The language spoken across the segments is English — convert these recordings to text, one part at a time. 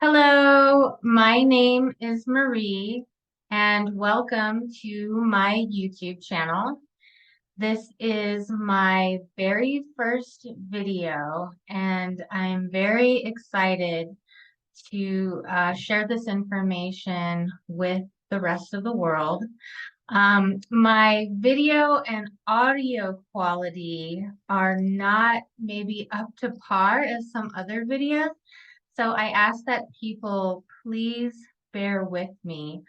Hello, my name is Marie, and welcome to my YouTube channel. This is my very first video, and I'm very excited to share this information with the rest of the world. My video and audio quality are not maybe up to par as some other videos. So I ask that people please bear with me.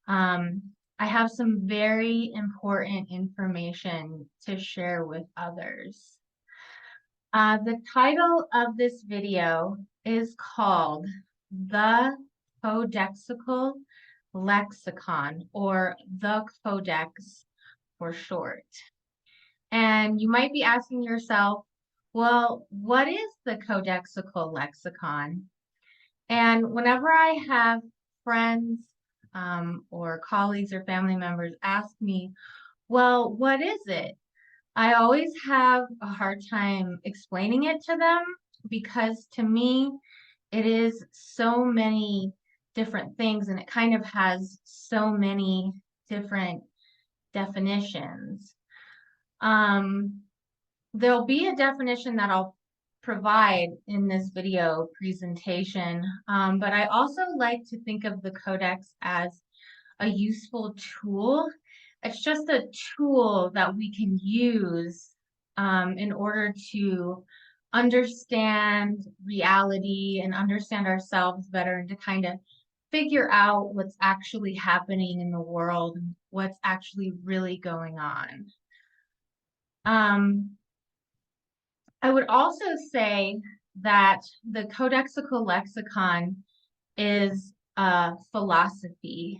Um, I have some very important information to share with others. The title of this video is called The Codexical Lexicon, or the Codex for short. And you might be asking yourself, well, what is the Codexical Lexicon? And whenever I have friends or colleagues or family members ask me, well, what is it? I always have a hard time explaining it to them because to me, it is so many different things and it kind of has so many different definitions. Um, There'll be a definition that I'll provide in this video presentation, but I also like to think of the Codex as a useful tool. It's just a tool that we can use in order to understand reality and understand ourselves better and to kind of figure out what's actually happening in the world and what's actually really going on. Um, I would also say that the Codexical Lexicon is a philosophy.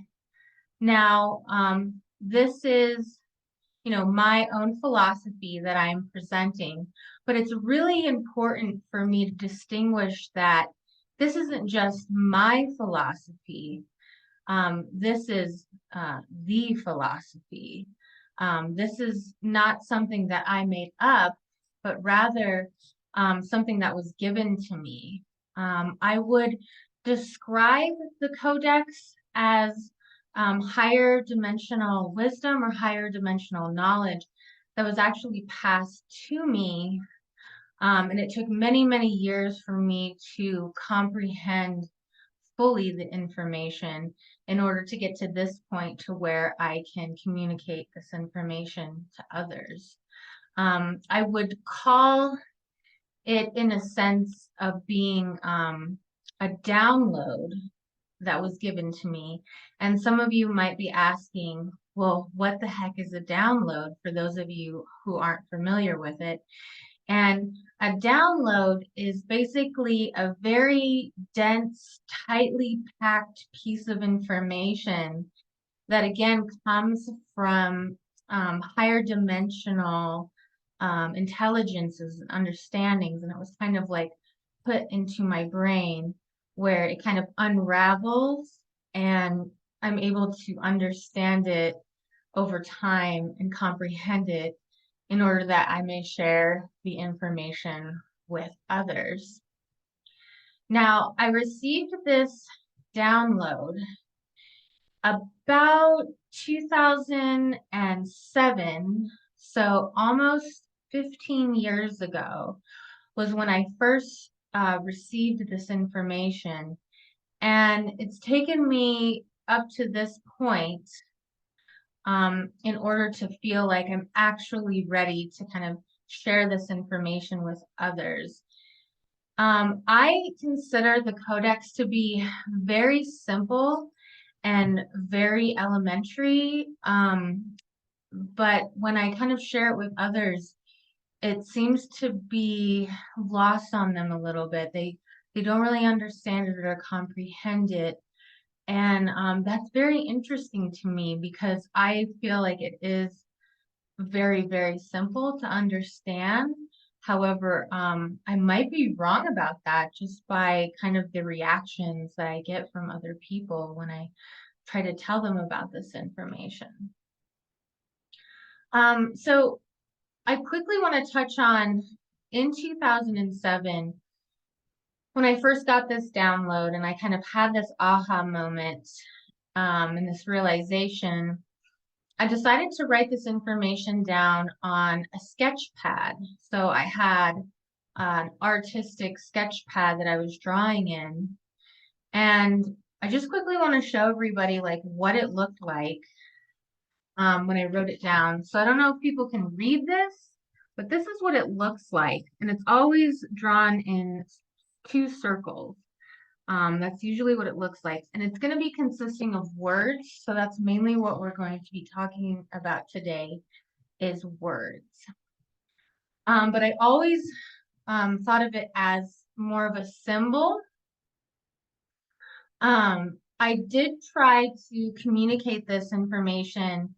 Now, this is, my own philosophy that I'm presenting, but it's really important for me to distinguish that this isn't just my philosophy. This is the philosophy. This is not something that I made up, but rather something that was given to me. I would describe the Codex as higher dimensional wisdom or higher dimensional knowledge that was actually passed to me. And it took many, many years for me to comprehend fully the information in order to get to this point to where I can communicate this information to others. I would call it in a sense of being a download that was given to me. And some of you might be asking, well, what the heck is a download for those of you who aren't familiar with it? And a download is basically a very dense, tightly packed piece of information that again comes from higher dimensional intelligences and understandings. And it was kind of like put into my brain where it kind of unravels and I'm able to understand it over time and comprehend it in order that I may share the information with others. Now, I received this download about 2007, so almost 15 years ago was when I first received this information. And it's taken me up to this point in order to feel like I'm actually ready to kind of share this information with others. I consider the Codex to be very simple and very elementary. But when I kind of share it with others, it seems to be lost on them a little bit. They don't really understand it or comprehend it. And that's very interesting to me because I feel like it is very, very simple to understand. However, I might be wrong about that just by kind of the reactions that I get from other people when I try to tell them about this information. So I quickly want to touch on in 2007, when I first got this download and I kind of had this aha moment and this realization, I decided to write this information down on a sketch pad. So I had an artistic sketch pad that I was drawing in. And I just quickly want to show everybody like what it looked like when I wrote it down. So I don't know if people can read this, but this is what it looks like. And it's always drawn in two circles. That's usually what it looks like. And it's going to be consisting of words. So that's mainly what we're going to be talking about today is words. But I always thought of it as more of a symbol. I did try to communicate this information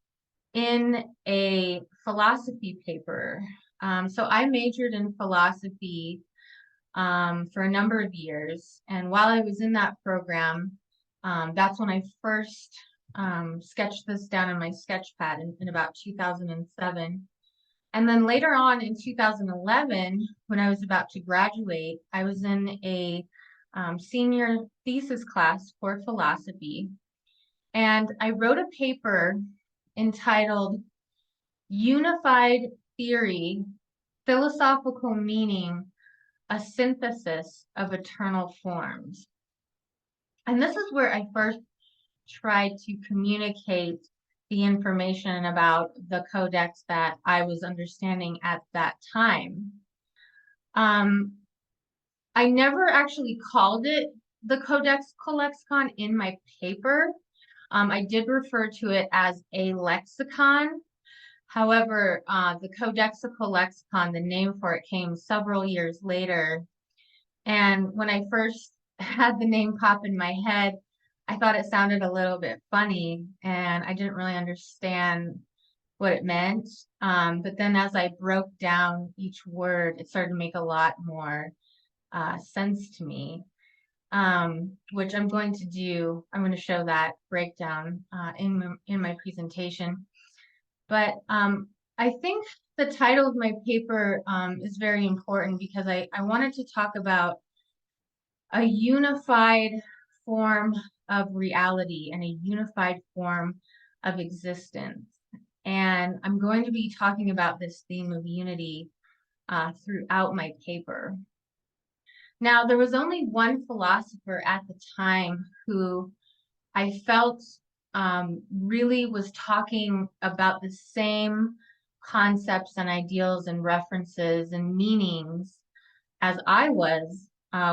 in a philosophy paper. So I majored in philosophy for a number of years. And while I was in that program, that's when I first sketched this down in my sketch pad in about 2007. And then later on in 2011, when I was about to graduate, I was in a senior thesis class for philosophy. And I wrote a paper entitled Unified Theory, Philosophical Meaning, a Synthesis of Eternal Forms. And this is where I first tried to communicate the information about the codex that I was understanding at that time. I never actually called it the Codexical Lexicon in my paper. I did refer to it as a lexicon. However, the Codexical Lexicon, the name for it came several years later. And when I first had the name pop in my head, I thought it sounded a little bit funny and I didn't really understand what it meant. But then as I broke down each word, it started to make a lot more sense to me, which I'm going to do. I'm going to show that breakdown in my presentation. But I think the title of my paper is very important because I wanted to talk about a unified form of reality and a unified form of existence. And I'm going to be talking about this theme of unity throughout my paper. Now, there was only one philosopher at the time who I felt really was talking about the same concepts and ideals and references and meanings as I was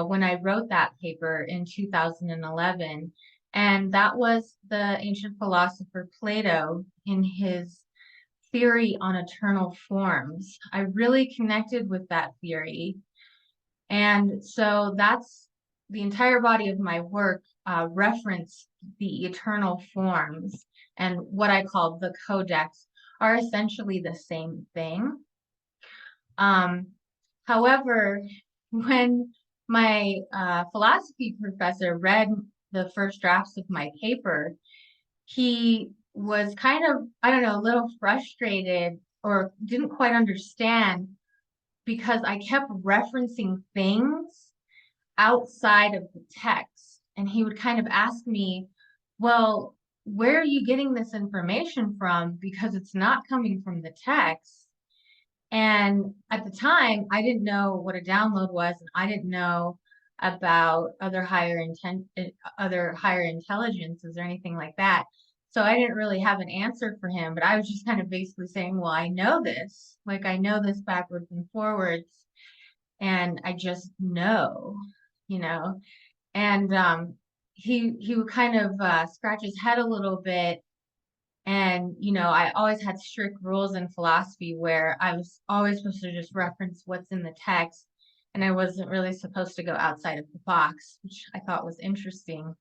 when I wrote that paper in 2011. And that was the ancient philosopher Plato in his theory on eternal forms. I really connected with that theory. And so that's the entire body of my work referenced the eternal forms, and what I call the codex are essentially the same thing. However, when my philosophy professor read the first drafts of my paper, he was kind of, I don't know, a little frustrated or didn't quite understand because I kept referencing things outside of the text. And he would kind of ask me, well, where are you getting this information from? Because it's not coming from the text. And at the time, I didn't know what a download was, and I didn't know about other higher intelligences or anything like that. So I didn't really have an answer for him, but I was just kind of basically saying, well, I know this, like I know this backwards and forwards, and I just know, you know. And he would kind of scratch his head a little bit. And, I always had strict rules in philosophy where I was always supposed to just reference what's in the text, and I wasn't really supposed to go outside of the box, which I thought was interesting.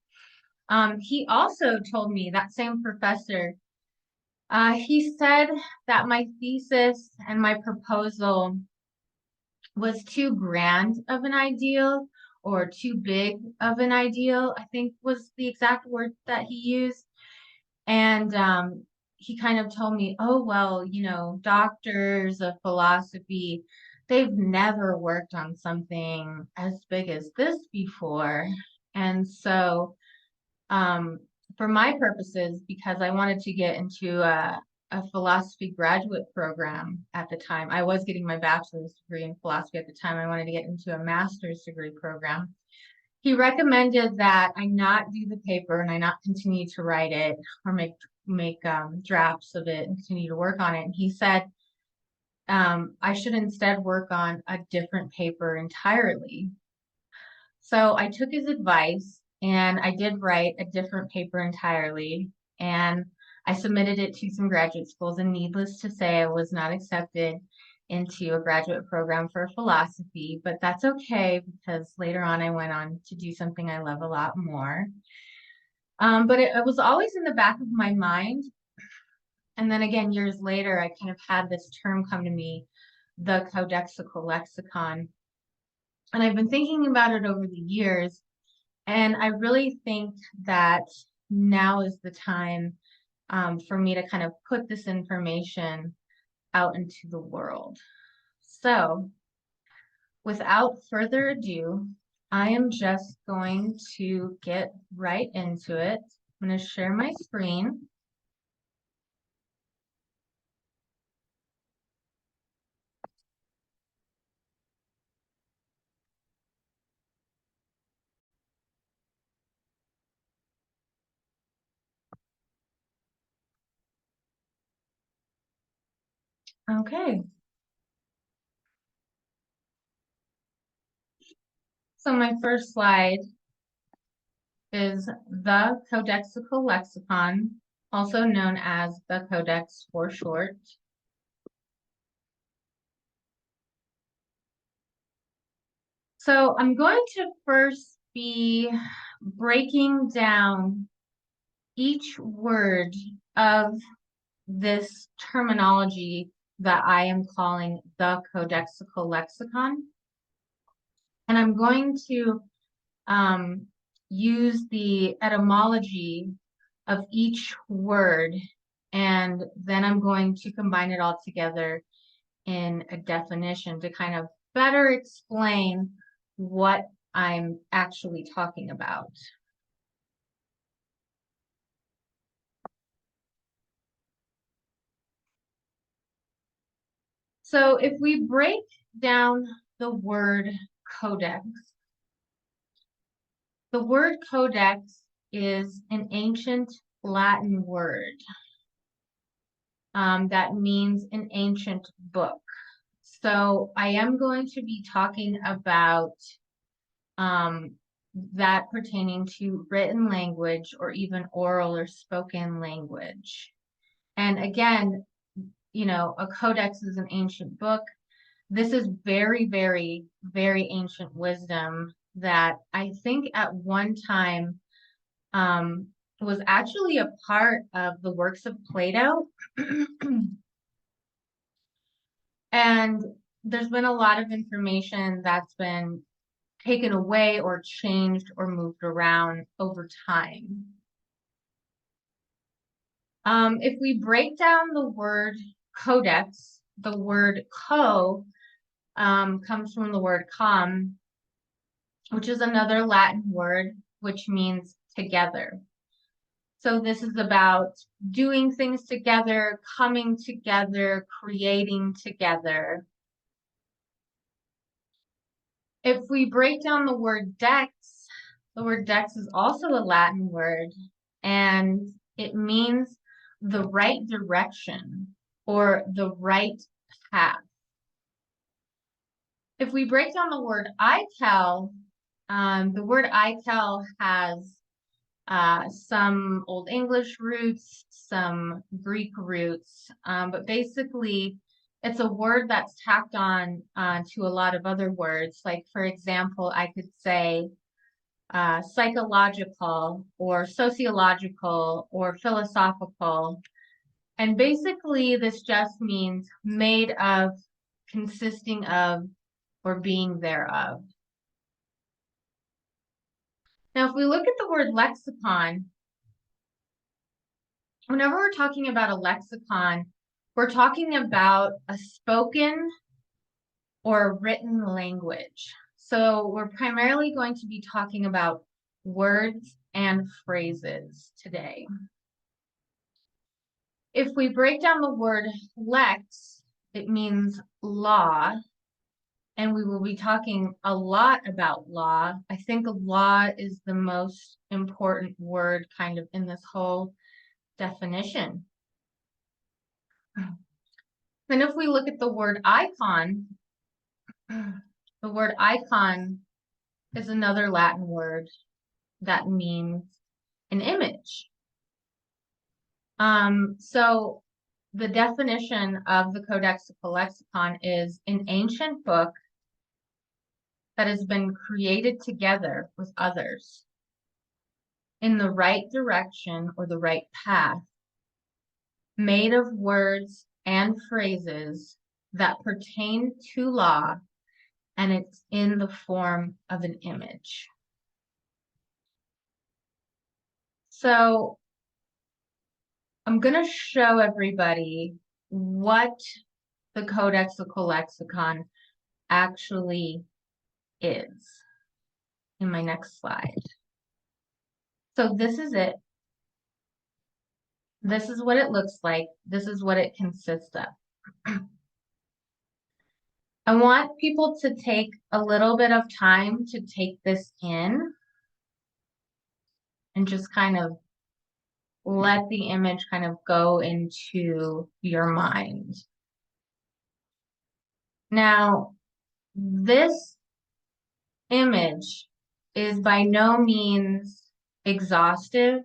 He also told me, that same professor, he said that my thesis and my proposal was too grand of an ideal or too big of an ideal, I think was the exact word that he used. And he kind of told me, oh, well, doctors of philosophy, they've never worked on something as big as this before. And so, um, for my purposes, because I wanted to get into a philosophy graduate program at the time, I was getting my bachelor's degree in philosophy at the time. I wanted to get into a master's degree program. He recommended that I not do the paper and I not continue to write it or make drafts of it and continue to work on it. And he said I should instead work on a different paper entirely. So I took his advice and I did write a different paper entirely. And I submitted it to some graduate schools. And needless to say, I was not accepted into a graduate program for philosophy, but that's okay because later on I went on to do something I love a lot more. But it was always in the back of my mind. And then again, years later, I kind of had this term come to me, the Codexical lexicon. And I've been thinking about it over the years. And I really think that now is the time for me to kind of put this information out into the world. So, without further ado, I am just going to get right into it. I'm going to share my screen. Okay, so my first slide is the Codexical lexicon, also known as the Codex for short. So I'm going to first be breaking down each word of this terminology that I am calling the Codexical lexicon. And I'm going to use the etymology of each word, and then I'm going to combine it all together in a definition to kind of better explain what I'm actually talking about. So if we break down the word codex, the word codex is an ancient Latin word that means an ancient book. So I am going to be talking about that pertaining to written language or even oral or spoken language. And again, you know, a codex is an ancient book. This is very, very, very ancient wisdom that I think at one time was actually a part of the works of Plato. And there's been a lot of information that's been taken away or changed or moved around over time. If we break down the word codex, the word co comes from the word com, which is another Latin word, which means together. So this is about doing things together, coming together, creating together. If we break down the word dex is also a Latin word, and it means the right direction or the right path. If we break down the word ical, the word ical has some Old English roots, some Greek roots, but basically it's a word that's tacked on to a lot of other words. Like, for example, I could say psychological or sociological or philosophical. And basically, this just means made of, consisting of, or being thereof. Now, if we look at the word lexicon, whenever we're talking about a lexicon, we're talking about a spoken or written language. So we're primarily going to be talking about words and phrases today. If we break down the word lex, it means law, and we will be talking a lot about law. I think law is the most important word kind of in this whole definition. Then if we look at the word icon, the word icon is another Latin word that means an image. So the definition of the Codexical Lexicon is an ancient book that has been created together with others in the right direction or the right path, made of words and phrases that pertain to law, and it's in the form of an image. So I'm going to show everybody what the Codexical Lexicon actually is in my next slide. So this is it. This is what it looks like. This is what it consists of. I want people to take a little bit of time to take this in and just kind of let the image kind of go into your mind. Now, this image is by no means exhaustive,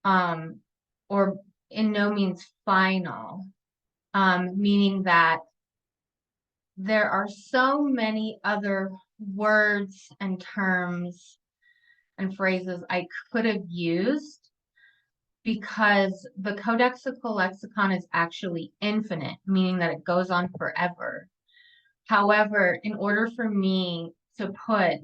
or in no means final, meaning that there are so many other words and terms and phrases I could have used, because the Codexical Lexicon is actually infinite, meaning that it goes on forever. However, in order for me to put,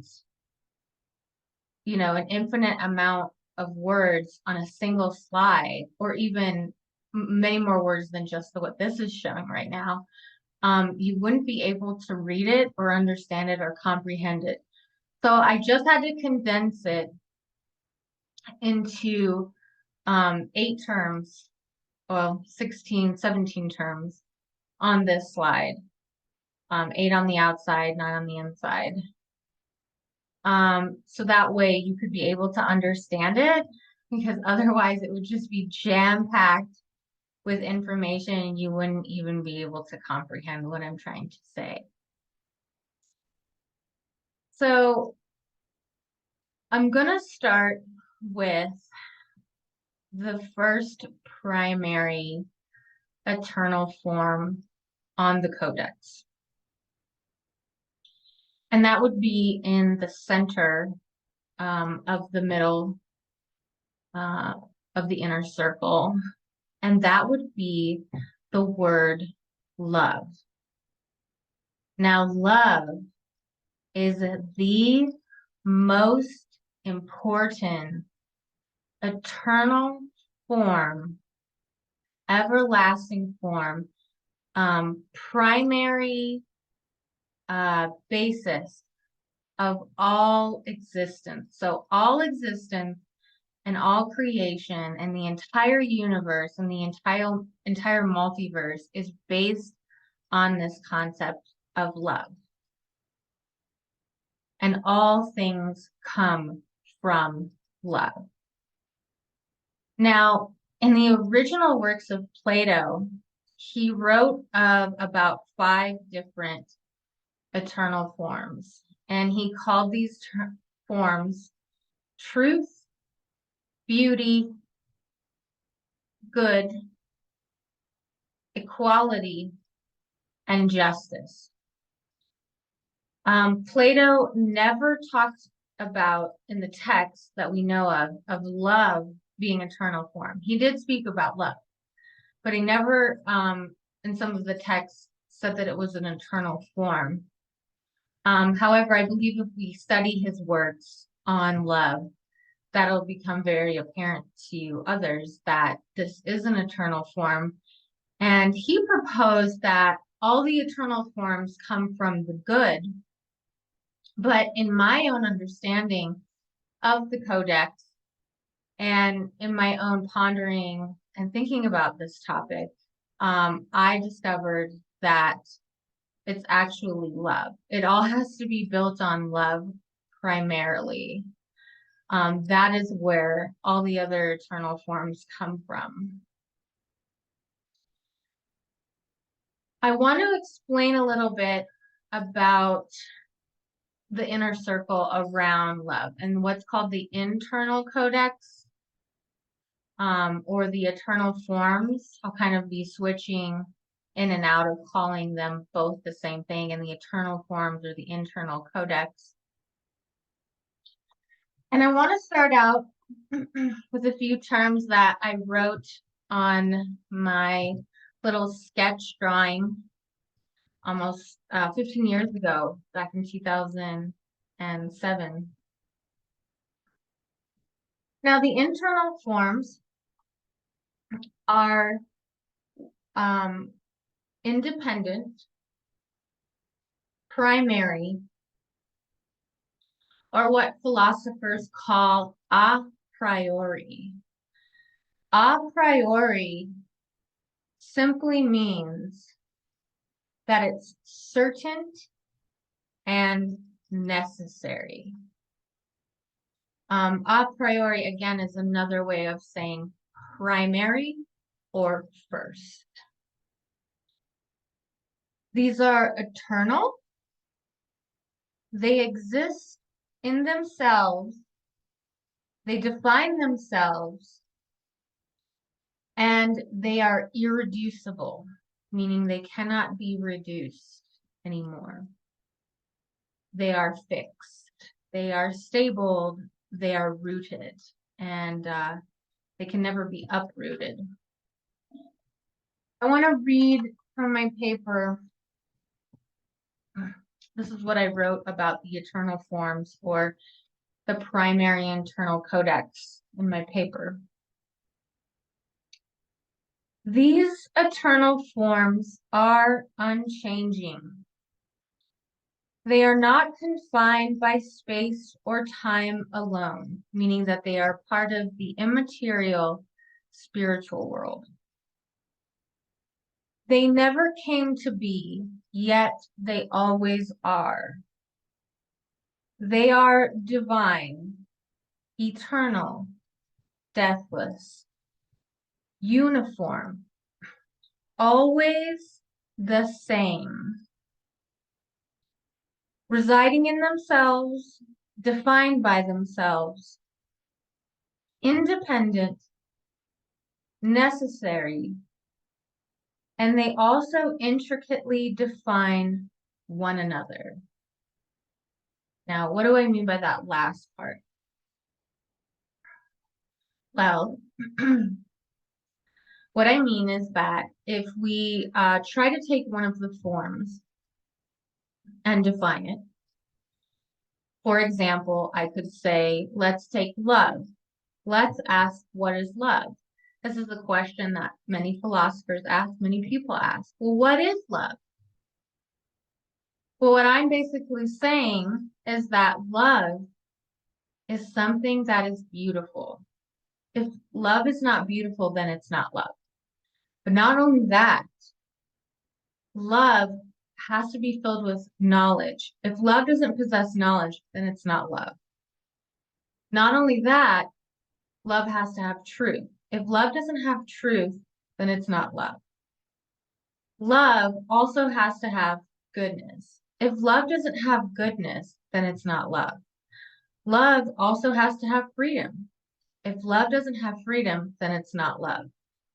an infinite amount of words on a single slide, or even many more words than just what this is showing right now, you wouldn't be able to read it or understand it or comprehend it. So I just had to condense it into 8 terms, well, 16, 17 terms on this slide. 8 on the outside, 9 on the inside. So that way you could be able to understand it, because otherwise it would just be jam-packed with information and you wouldn't even be able to comprehend what I'm trying to say. So I'm gonna start with the first primary eternal form on the Codex. And that would be in the center of the middle of the inner circle. And that would be the word love. Now, love is the most important eternal form, everlasting form, primary basis of all existence. So all existence and all creation and the entire universe and the entire multiverse is based on this concept of love. And all things come from love. Now, in the original works of Plato, he wrote of about 5 different eternal forms, and he called these forms truth, beauty, good, equality, and justice. Plato never talked about, in the text that we know of love being eternal form. He did speak about love, but he never, in some of the texts, said that it was an eternal form. However, I believe if we study his works on love, that'll become very apparent to others that this is an eternal form. And he proposed that all the eternal forms come from the good. But in my own understanding of the Codex and in my own pondering and thinking about this topic, I discovered that it's actually love. It all has to be built on love primarily. That is where all the other eternal forms come from. I want to explain a little bit about the inner circle around love and what's called the internal codex, or the eternal forms. I'll kind of be switching in and out of calling them both the same thing, and the eternal forms or the internal codex. And I want to start out with a few terms that I wrote on my little sketch drawing almost 15 years ago, back in 2007. Now, the internal forms are independent, primary, or what philosophers call a priori. A priori simply means that it's certain and necessary. A priori, again, is another way of saying primary or first. These are eternal. They exist in themselves. They define themselves. And they are irreducible, meaning they cannot be reduced anymore. They are fixed. They are stable. They are rooted. And they can never be uprooted. I want to read from my paper. This is what I wrote about the eternal forms, or the primary internal codex, in my paper. These eternal forms are unchanging. They are not confined by space or time alone, meaning that they are part of the immaterial spiritual world. They never came to be, yet they always are. They are divine, eternal, deathless, uniform, always the same, residing in themselves, defined by themselves, independent, necessary, and they also intricately define one another. Now, what do I mean by that last part? Well, what I mean is that if we try to take one of the forms and define it, for example, I could say, let's take love. Let's ask, what is love? This is a question that many philosophers ask, many people ask. Well, what is love? Well, what I'm basically saying is that love is something that is beautiful. If love is not beautiful, then it's not love. But not only that, love has to be filled with knowledge. If love doesn't possess knowledge, then it's not love. Not only that, love has to have truth. If love doesn't have truth, then it's not love. Love also has to have goodness. If love doesn't have goodness, then it's not love. Love also has to have freedom. If love doesn't have freedom, then it's not love.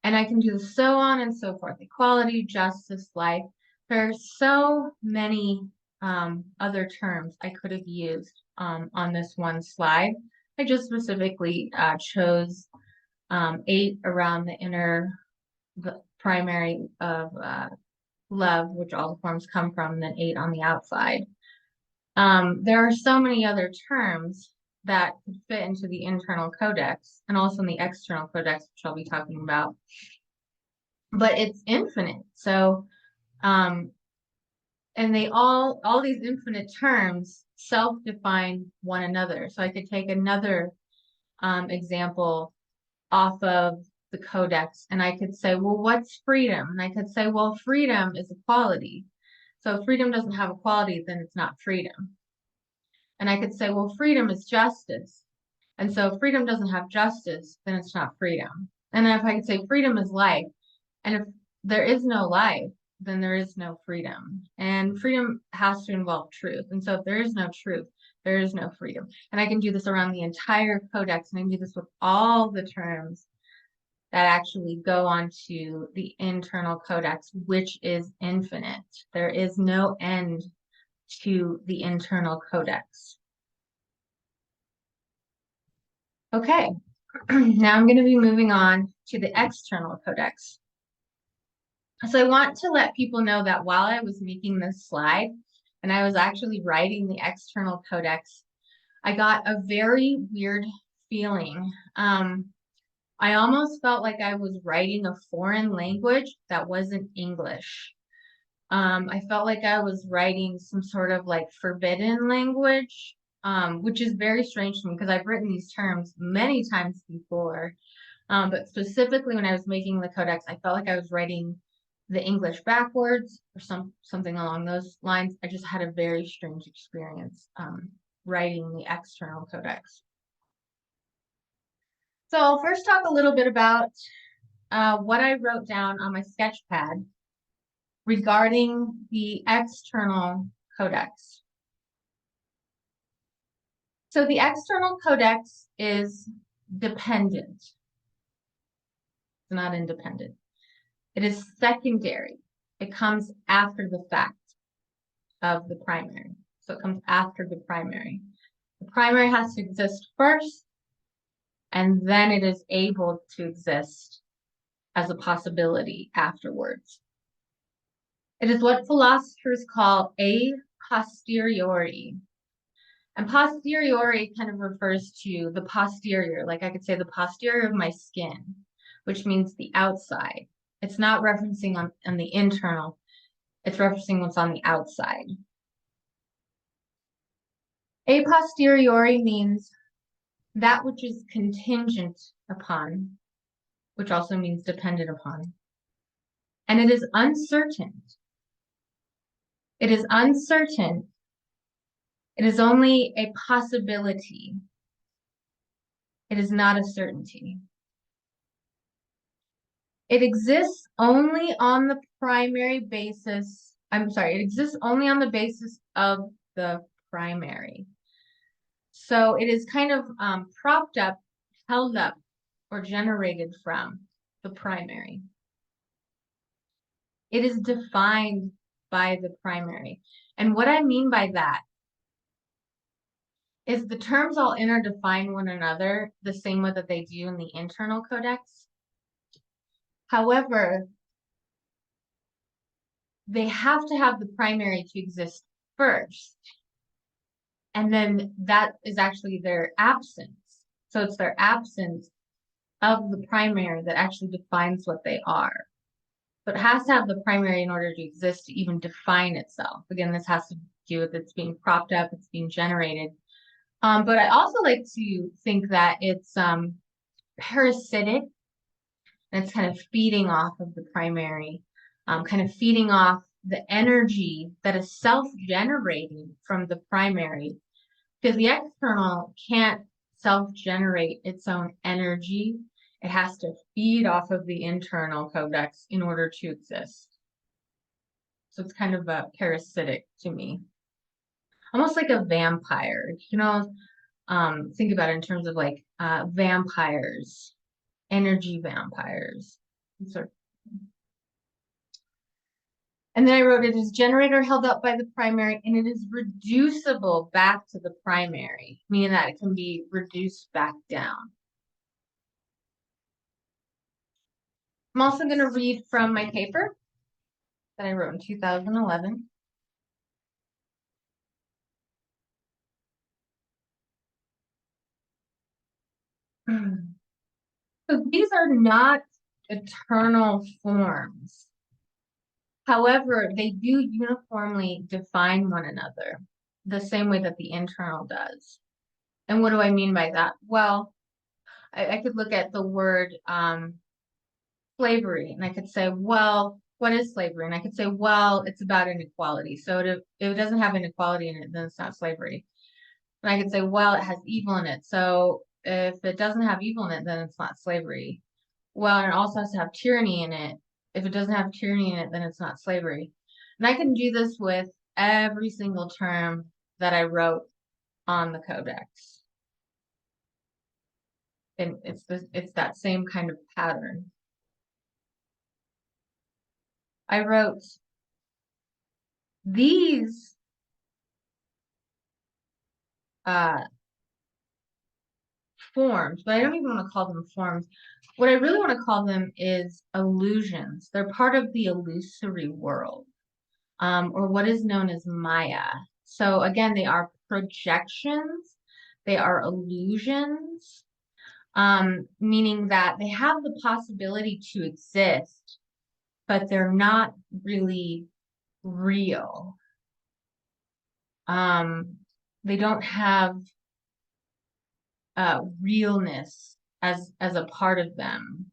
And I can do so on and so forth. Equality, justice, life. There are so many other terms I could have used on this one slide. I just specifically chose 8 around the primary of love, which all the forms come from, and then 8 on the outside. There are so many other terms that could fit into the internal codex and also in the external codex, which I'll be talking about. But it's infinite. So and all these infinite terms self-define one another. So I could take another example off of the Codex, and I could say, well, what's freedom? And I could say, well, freedom is equality. So if freedom doesn't have equality, then it's not freedom. And I could say, well, freedom is justice. And so if freedom doesn't have justice, then it's not freedom. And then if I could say freedom is life, and if there is no life, then there is no freedom. And freedom has to involve truth. And so if there is no truth, there is no freedom. And I can do this around the entire codex, and I can do this with all the terms that actually go onto the internal codex, which is infinite. There is no end to the internal codex. Okay, now I'm going to be moving on to the external codex. So I want to let people know that while I was making this slide and I was actually writing the external codex, I got a very weird feeling. I almost felt like I was writing a foreign language that wasn't English. I felt like I was writing some sort of like forbidden language, which is very strange to me because I've written these terms many times before. But specifically when I was making the codex, I felt like I was writing the English backwards or something along those lines. I just had a very strange experience writing the external codex. So I'll first talk a little bit about what I wrote down on my sketch pad regarding the external codex. So the external codex is dependent. It's not independent. It is secondary. It comes after the fact of the primary. So it comes after the primary. The primary has to exist first, and then it is able to exist as a possibility afterwards. It is what philosophers call a posteriori. And posteriori kind of refers to the posterior, like I could say the posterior of my skin, which means the outside. It's not referencing on the internal, it's referencing what's on the outside. A posteriori means that which is contingent upon, which also means dependent upon. And it is uncertain. It is uncertain. It is only a possibility. It is not a certainty. It exists only on the primary basis. It exists only on the basis of the primary. So it is kind of propped up, held up, or generated from the primary. It is defined by the primary. And what I mean by that is the terms all interdefine one another the same way that they do in the internal codex. However, they have to have the primary to exist first. And then that is actually their absence. So it's their absence of the primary that actually defines what they are. But it has to have the primary in order to exist to even define itself. Again, this has to do with it's being propped up, it's being generated. But I also like to think that it's parasitic, and it's kind of feeding off of the primary, kind of feeding off the energy that is self-generating from the primary, because the external can't self-generate its own energy. It has to feed off of the internal codex in order to exist. So it's kind of parasitic to me. Almost like a vampire, think about it in terms of like vampires, energy vampires. And then I wrote, it is generator held up by the primary, and it is reducible back to the primary, meaning that it can be reduced back down. I'm also going to read from my paper that I wrote in 2011. So these are not eternal forms. However, they do uniformly define one another the same way that the internal does. And what do I mean by that? Well, I could look at the word slavery and I could say, well, what is slavery? And I could say, well, it's about inequality. So if it doesn't have inequality in it, then it's not slavery. And I could say, well, it has evil in it. So if it doesn't have evil in it, then it's not slavery. Well, and it also has to have tyranny in it. If it doesn't have tyranny in it, then it's not slavery. And I can do this with every single term that I wrote on the Codex. And it's that same kind of pattern. I wrote these uh, forms, but I don't even want to call them forms. What I really want to call them is illusions. They're part of the illusory world, or what is known as Maya. So again, they are projections, they are illusions, meaning that they have the possibility to exist, but they're not really real. They don't have realness as a part of them.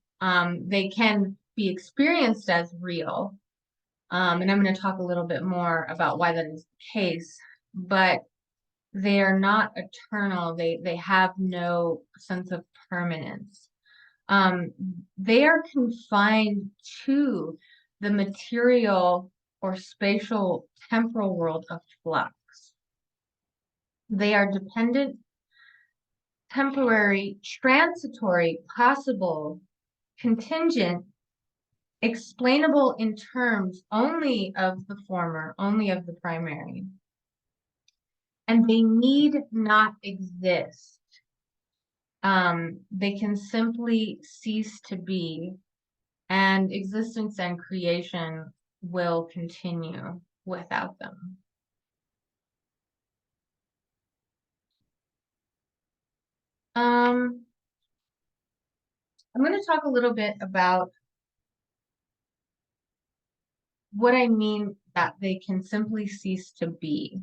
They can be experienced as real, and I'm going to talk a little bit more about why that is the case, but they are not eternal. They have no sense of permanence. They are confined to the material or spatial temporal world of flux. They are dependent, temporary, transitory, possible, contingent, explainable in terms only of the former, only of the primary. And they need not exist. They can simply cease to be, and existence and creation will continue without them. I'm going to talk a little bit about what I mean that they can simply cease to be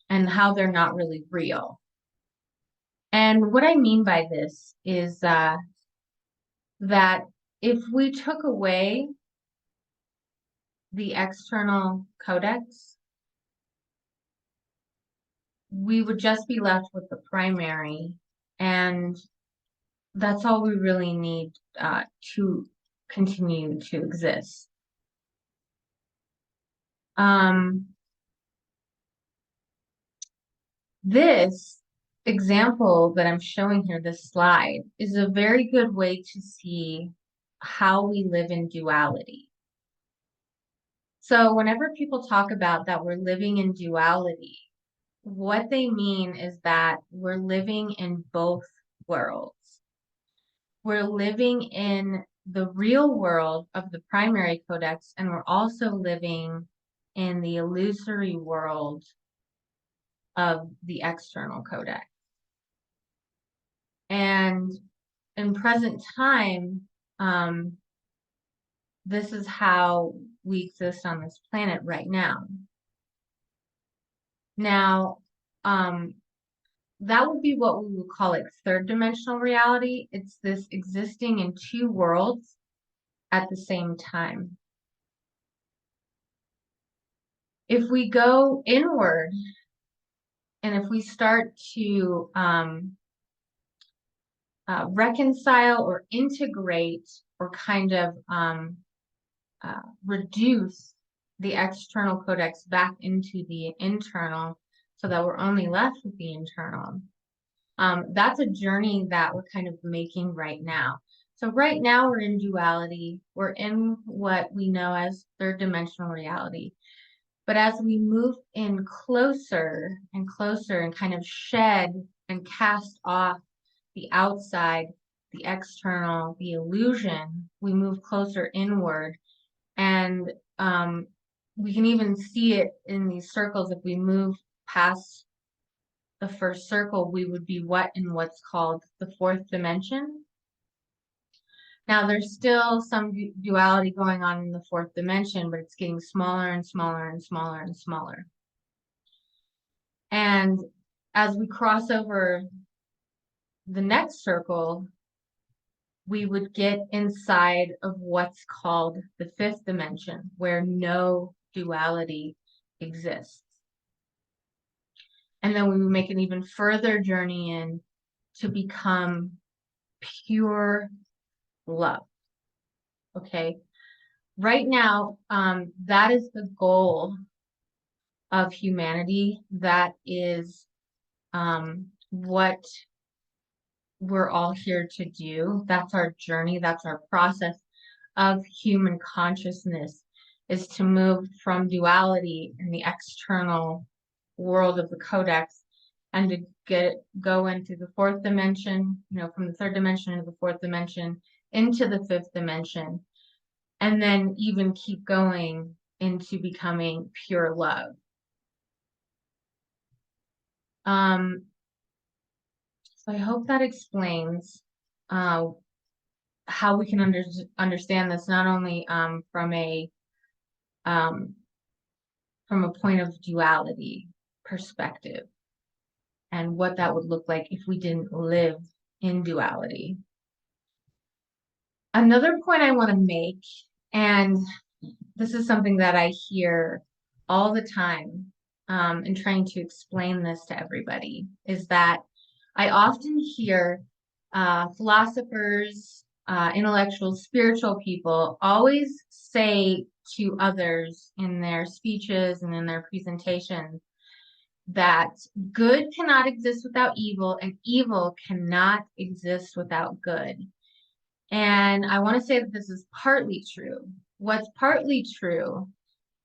and how they're not really real. And what I mean by this is that if we took away the external codex, we would just be left with the primary, and that's all we really need to continue to exist. This example that I'm showing here, this slide, is a very good way to see how we live in duality. So whenever people talk about that we're living in duality, what they mean is that we're living in both worlds. We're living in the real world of the primary codex, and we're also living in the illusory world of the external codex. And in present time, this is how we exist on this planet right now. Now, that would be what we would call it third dimensional reality. It's this existing in two worlds at the same time. If we go inward and if we start to reconcile or integrate or kind of reduce the external codex back into the internal so that we're only left with the internal. That's a journey that we're kind of making right now. So right now we're in duality. We're in what we know as third dimensional reality. But as we move in closer and closer and kind of shed and cast off the outside, the external, the illusion, we move closer inward. And we can even see it in these circles. If we move past the first circle, we would be in what's called the fourth dimension. Now, there's still some duality going on in the fourth dimension, but it's getting smaller and smaller and smaller and smaller. And as we cross over the next circle, we would get inside of what's called the fifth dimension, where no duality exists. And then we would make an even further journey in to become pure love. Okay. Right now, that is the goal of humanity. That is what we're all here to do. That's our journey. That's our process of human consciousness, is to move from duality in the external world of the Codex and to go into the fourth dimension, from the third dimension into the fourth dimension, into the fifth dimension, and then even keep going into becoming pure love. So I hope that explains how we can understand this, not only from a point of duality perspective and what that would look like if we didn't live in duality. Another point I want to make, and this is something that I hear all the time in trying to explain this to everybody, is that I often hear philosophers, intellectuals, spiritual people always say to others in their speeches and in their presentations that good cannot exist without evil and evil cannot exist without good. And I want to say that this is partly true. What's partly true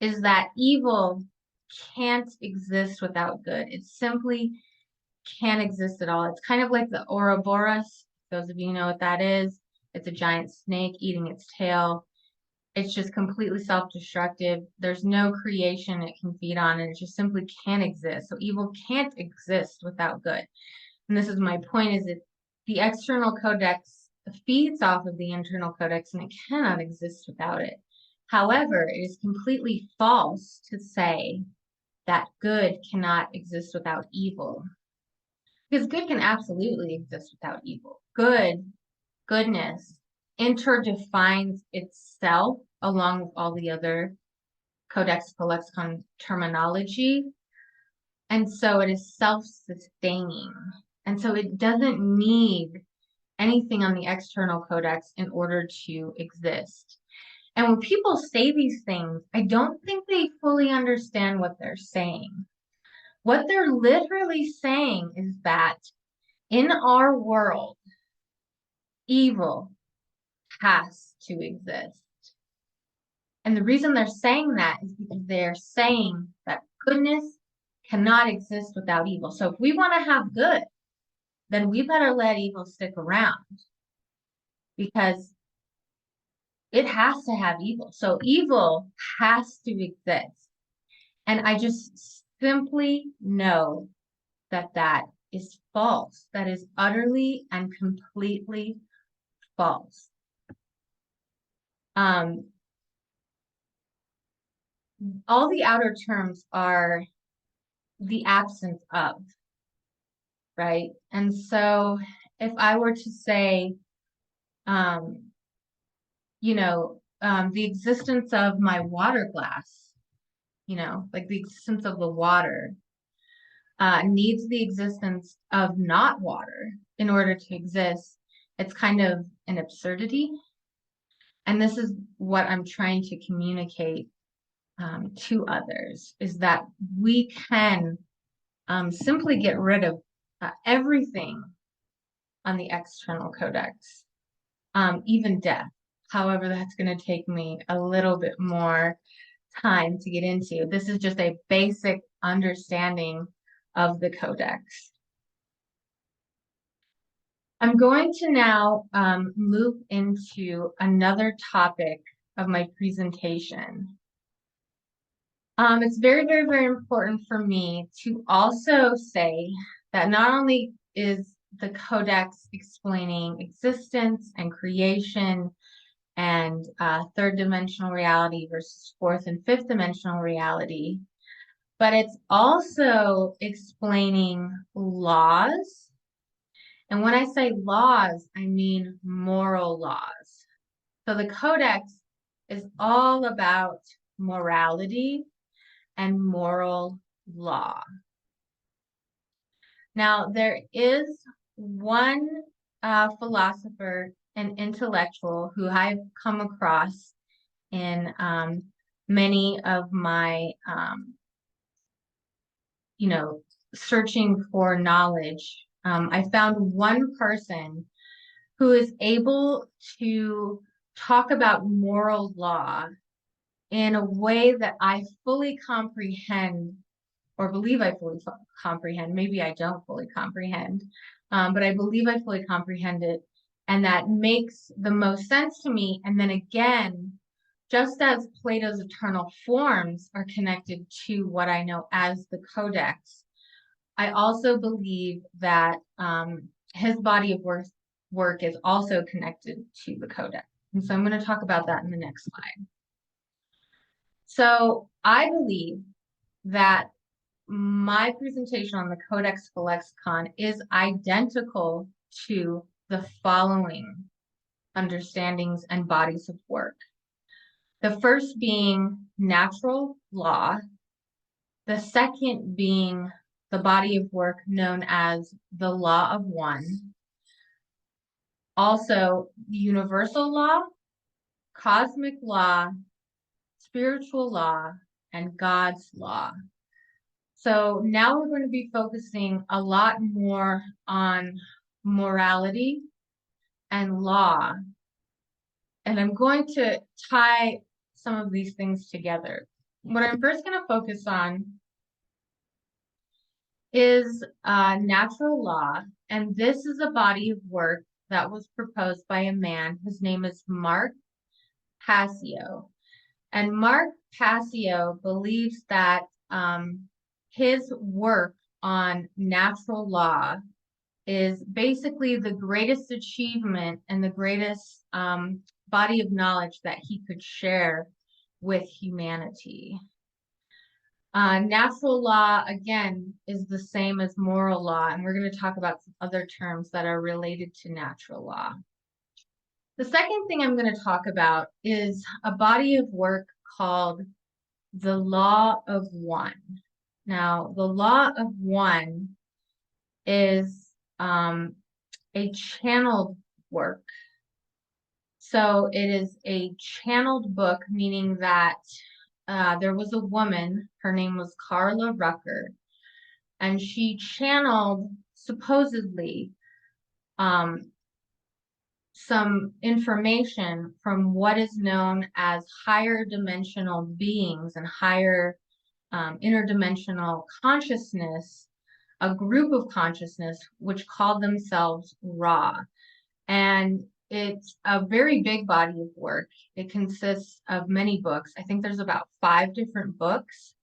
is that evil can't exist without good. It simply can't exist at all. It's kind of like the Ouroboros. Those of you know what that is. It's a giant snake eating its tail. It's just completely self-destructive. There's no creation it can feed on, and it just simply can't exist. So evil can't exist without good. And this is my point, is that the external codex feeds off of the internal codex, and it cannot exist without it. However, it is completely false to say that good cannot exist without evil. Because good can absolutely exist without evil. Goodness, interdefines itself along with all the other Codexical Lexicon terminology. And so it is self-sustaining. And so it doesn't need anything on the external codex in order to exist. And when people say these things, I don't think they fully understand what they're saying. What they're literally saying is that in our world, evil has to exist. And the reason they're saying that is because they're saying that goodness cannot exist without evil. So if we want to have good, then we better let evil stick around, because it has to have evil. So evil has to exist. And I just simply know that that is false. That is utterly and completely false. All the outer terms are the absence of, right? And so if I were to say, the existence of my water glass, like the existence of the water, needs the existence of not water in order to exist, it's kind of an absurdity. And this is what I'm trying to communicate to others, is that we can simply get rid of everything on the external codex, even death. However, that's going to take me a little bit more time to get into. This is just a basic understanding of the codex. I'm going to now move into another topic of my presentation. It's very, very, very important for me to also say that not only is the Codex explaining existence and creation and third dimensional reality versus fourth and fifth dimensional reality. But it's also explaining laws. And when I say laws, I mean moral laws. So the Codex is all about morality and moral law. Now, there is one philosopher and intellectual who I've come across in many of my, searching for knowledge. I found one person who is able to talk about moral law in a way that I fully comprehend or believe I fully comprehend. Maybe I don't fully comprehend, but I believe I fully comprehend it. And that makes the most sense to me. And then again, just as Plato's eternal forms are connected to what I know as the Codex, I also believe that his body of work is also connected to the Codex. And so I'm going to talk about that in the next slide. So I believe that my presentation on the Codexical Lexicon is identical to the following understandings and bodies of work. The first being natural law, the second being the body of work known as the law of one, also universal law, cosmic law, spiritual law, and God's law. So now we're going to be focusing a lot more on morality and law. And I'm going to tie some of these things together. What I'm first going to focus on is natural law. And this is a body of work that was proposed by a man. His name is Mark Passio. And Mark Passio believes that his work on natural law is basically the greatest achievement and the greatest body of knowledge that he could share with humanity. Natural law, again, is the same as moral law, and we're going to talk about some other terms that are related to natural law. The second thing I'm going to talk about is a body of work called the law of one. Now, the law of one is a channeled work. So it is a channeled book, meaning that there was a woman, her name was Carla Rucker, and she channeled supposedly some information from what is known as higher dimensional beings and higher interdimensional consciousness, a group of consciousness which called themselves Ra. And it's a very big body of work. It consists of many books. I think there's about 5 different books.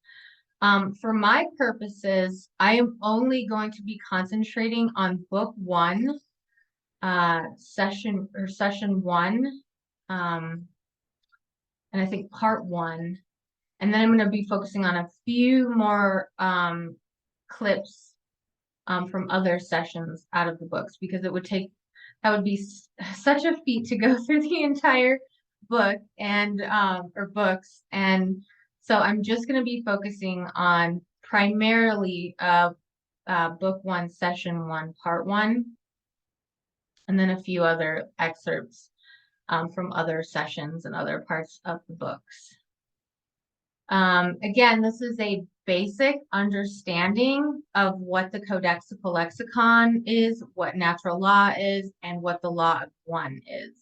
For my purposes, I am only going to be concentrating on book 1, session 1, and I think part 1. And then I'm going to be focusing on a few more clips from other sessions out of the books, because that would be such a feat to go through the entire book and or books. And so I'm just going to be focusing on primarily book 1, session 1, part 1, and then a few other excerpts from other sessions and other parts of the books. Again, this is a basic understanding of what the Codexical Lexicon is, what natural law is, and what the law of one is.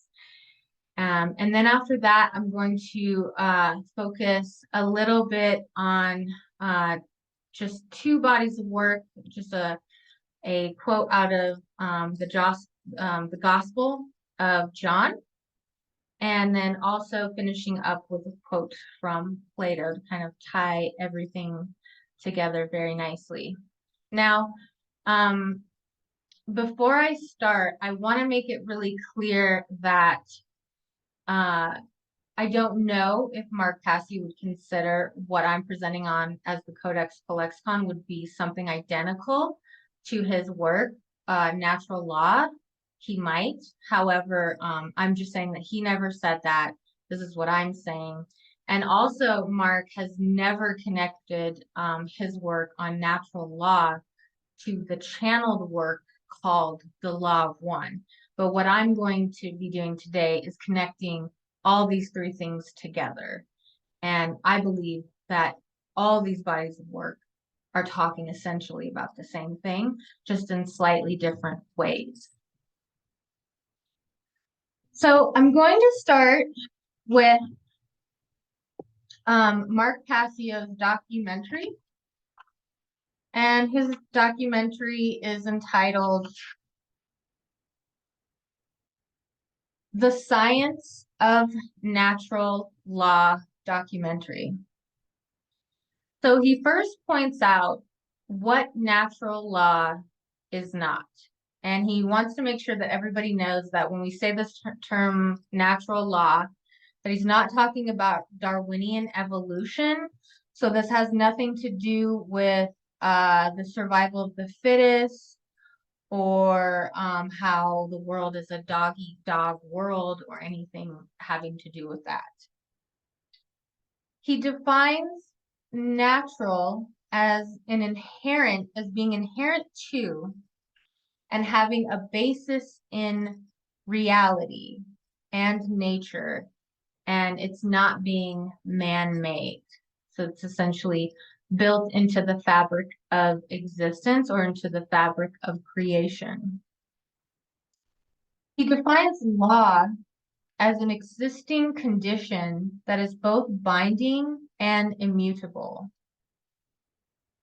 And then after that, I'm going to focus a little bit on just 2 bodies of work, just a quote out of the Gospel of John, and then also finishing up with a quote from Plato to kind of tie everything together very nicely. Now, before I start, I want to make it really clear that uh, I don't know if Mark Passy would consider what I'm presenting on as the Codexical Lexicon would be something identical to his work, Natural Law. He might. However, I'm just saying that he never said that. This is what I'm saying. And also, Mark has never connected his work on natural law to the channeled work called the Law of One. But what I'm going to be doing today is connecting all these three things together. And I believe that all these bodies of work are talking essentially about the same thing, just in slightly different ways. So I'm going to start with Mark Passio's documentary. And his documentary is entitled The Science of Natural Law Documentary. So he first points out what natural law is not. And he wants to make sure that everybody knows that when we say this term natural law, that he's not talking about Darwinian evolution. So this has nothing to do with the survival of the fittest or how the world is a dog-eat-dog world or anything having to do with that. He defines natural as being inherent to and having a basis in reality and nature, and it's not being man-made. So it's essentially built into the fabric of existence or into the fabric of creation. He defines law as an existing condition that is both binding and immutable.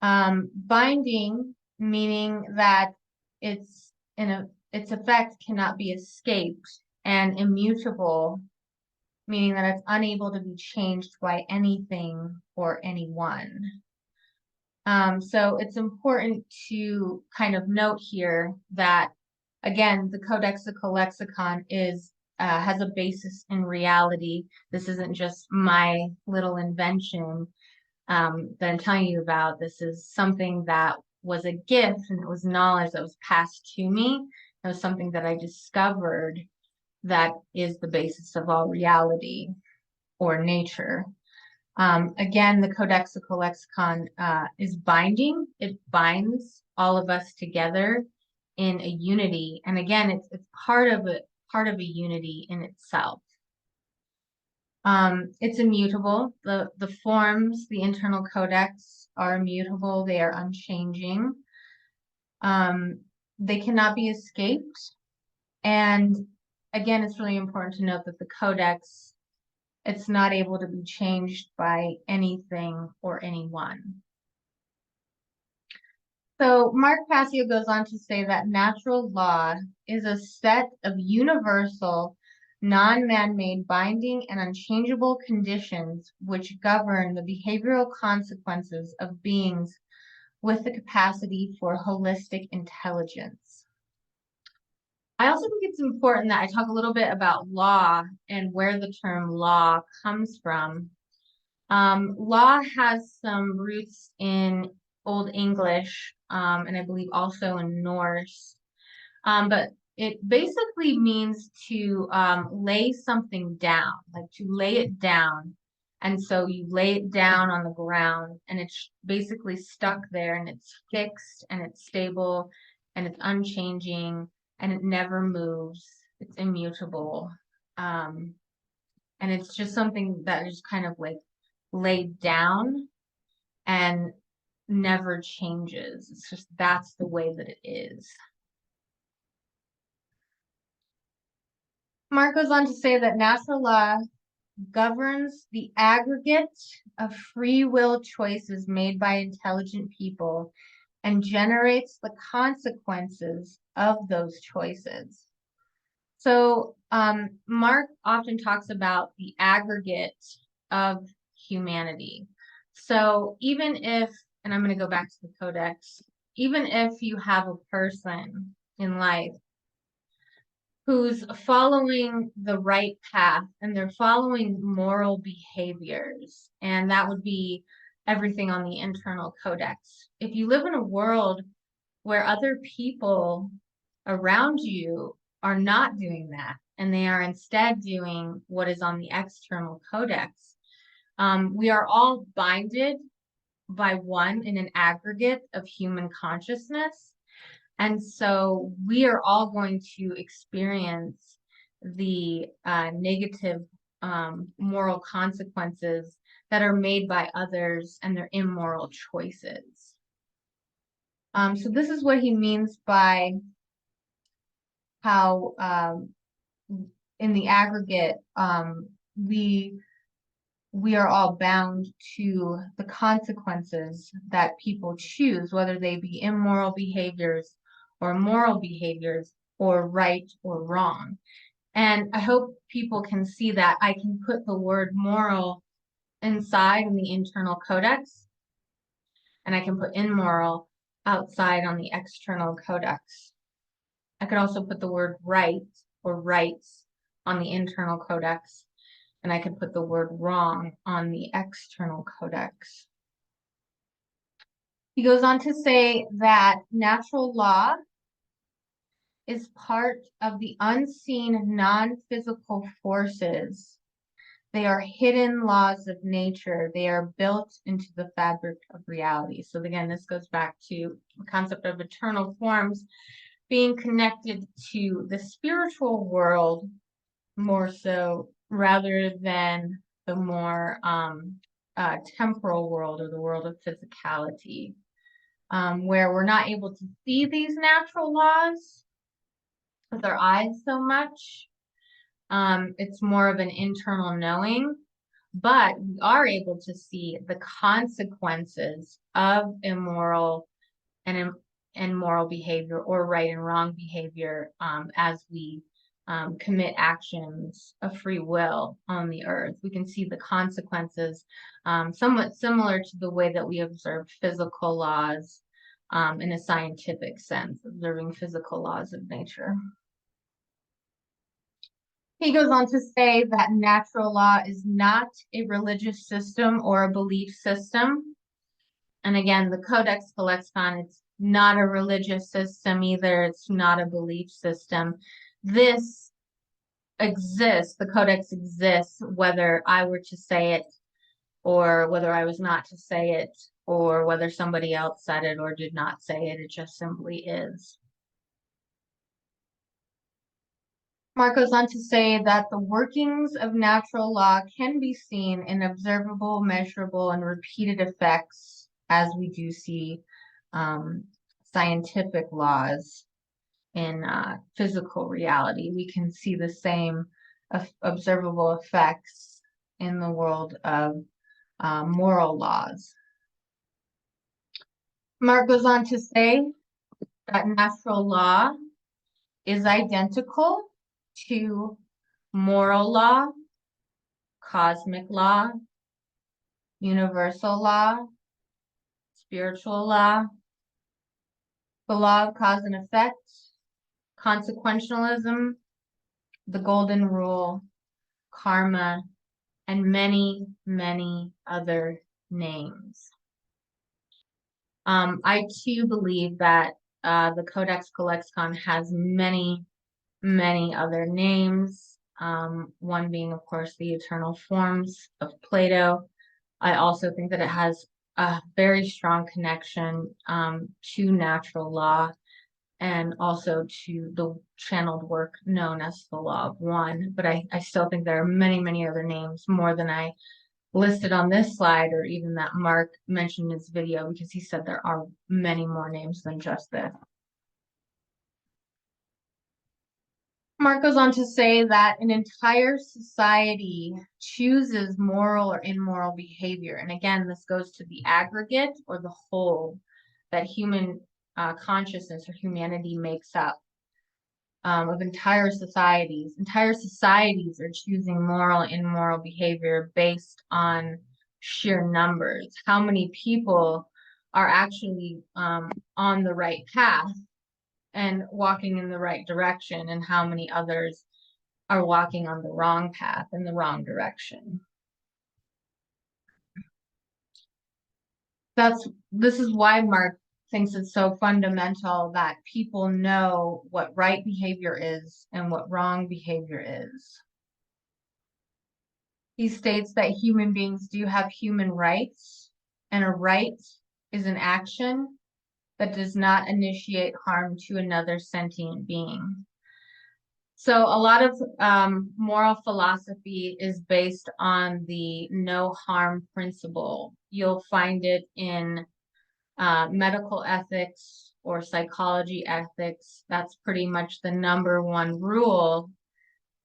Binding meaning that its effect cannot be escaped, and immutable meaning that it's unable to be changed by anything or anyone. So it's important to kind of note here that, again, the Codexical Lexicon has a basis in reality. This isn't just my little invention that I'm telling you about. This is something that was a gift, and it was knowledge that was passed to me. It was something that I discovered that is the basis of all reality or nature. Again, the Codexical Lexicon is binding. It binds all of us together in a unity. And again, it's part of a unity in itself. It's immutable. The forms, the internal codex are immutable. They are unchanging. They cannot be escaped. And again, it's really important to note that the codex, it's not able to be changed by anything or anyone. So Mark Passio goes on to say that natural law is a set of universal, non-man-made binding and unchangeable conditions which govern the behavioral consequences of beings with the capacity for holistic intelligence. I also think it's important that I talk a little bit about law and where the term law comes from. Law has some roots in Old English, and I believe also in Norse. But it basically means to lay something down, like to lay it down. And so you lay it down on the ground and it's basically stuck there and it's fixed and it's stable and it's unchanging and it never moves. It's immutable. And it's just something that is kind of like laid down and never changes. It's just that's the way that it is. Mark goes on to say that natural law governs the aggregate of free will choices made by intelligent people and generates the consequences of those choices. So Mark often talks about the aggregate of humanity. So even if, and I'm going to go back to the Codex, even if you have a person, in life who's following the right path and they're following moral behaviors. And that would be everything on the internal codex. If you live in a world where other people around you are not doing that, and they are instead doing what is on the external codex, we are all binded by one in an aggregate of human consciousness. And so we are all going to experience the negative moral consequences that are made by others and their immoral choices. So this is what he means by how in the aggregate, we are all bound to the consequences that people choose, whether they be immoral behaviors or moral behaviors or right or wrong. And I hope people can see that I can put the word moral inside in the internal codex, and I can put immoral outside on the external codex. I could also put the word right or rights on the internal codex, and I could put the word wrong on the external codex. He goes on to say that natural law is part of the unseen non-physical forces. They are hidden laws of nature. They are built into the fabric of reality. So again, this goes back to the concept of eternal forms being connected to the spiritual world more so rather than the more temporal world or the world of physicality, where we're not able to see these natural laws with our eyes so much. It's more of an internal knowing, but we are able to see the consequences of immoral and moral behavior or right and wrong behavior as we commit actions of free will on the earth. We can see the consequences somewhat similar to the way that we observe physical laws in a scientific sense, observing physical laws of nature. He goes on to say that natural law is not a religious system or a belief system. And again, the Codexical Lexicon, it's not a religious system either. It's not a belief system. This exists, the Codex exists, whether I were to say it or whether I was not to say it or whether somebody else said it or did not say it. It just simply is. Mark goes on to say that the workings of natural law can be seen in observable, measurable, and repeated effects as we do see scientific laws in physical reality. We can see the same observable effects in the world of moral laws. Mark goes on to say that natural law is identical to moral law, cosmic law, universal law, spiritual law, the law of cause and effect, consequentialism, the golden rule, karma, and many, many other names. I too believe that the Codexical Lexicon has many, many other names. One being, of course, the eternal forms of Plato. I also think that it has a very strong connection to natural law and also to the channeled work known as the Law of One. But I still think there are many, many other names, more than I listed on this slide or even that Mark mentioned in his video, because he said there are many more names than just this. Mark goes on to say that an entire society chooses moral or immoral behavior. And again, this goes to the aggregate or the whole that human consciousness or humanity makes up of entire societies. Entire societies are choosing moral and immoral behavior based on sheer numbers. How many people are actually on the right path and walking in the right direction, and how many others are walking on the wrong path in the wrong direction. This is why Mark thinks it's so fundamental that people know what right behavior is and what wrong behavior is. He states that human beings do have human rights, and a right is an action that does not initiate harm to another sentient being. So a lot of moral philosophy is based on the no harm principle. You'll find it in medical ethics or psychology ethics. That's pretty much the number one rule,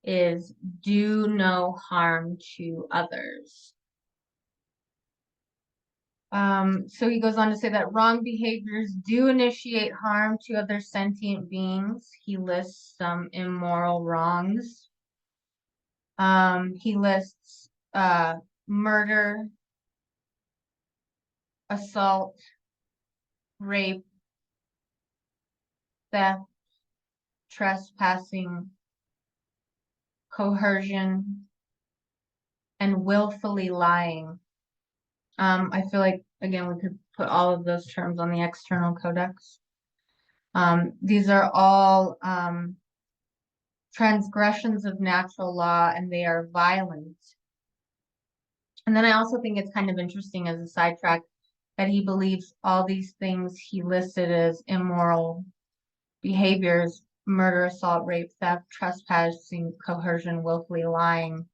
is do no harm to others. So he goes on to say that wrong behaviors do initiate harm to other sentient beings. He lists some immoral wrongs. He lists murder, assault, rape, theft, trespassing, coercion, and willfully lying. I feel like, again, we could put all of those terms on the external codex. These are all transgressions of natural law, and they are violent. And then I also think it's kind of interesting as a sidetrack that he believes all these things he listed as immoral behaviors, murder, assault, rape, theft, trespassing, coercion, willfully lying,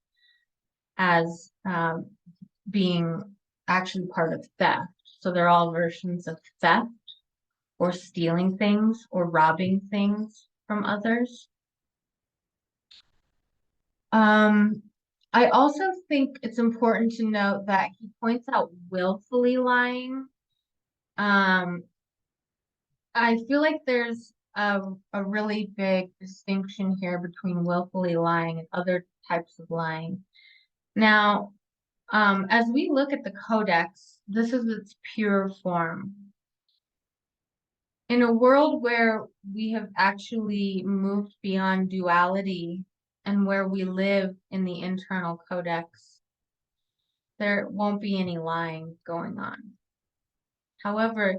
as being actually part of theft. So they're all versions of theft, or stealing things, or robbing things from others. I also think it's important to note that he points out willfully lying. I feel like there's a really big distinction here between willfully lying and other types of lying. Now, as we look at the Codex, this is its pure form. In a world where we have actually moved beyond duality and where we live in the internal Codex, there won't be any lying going on. However,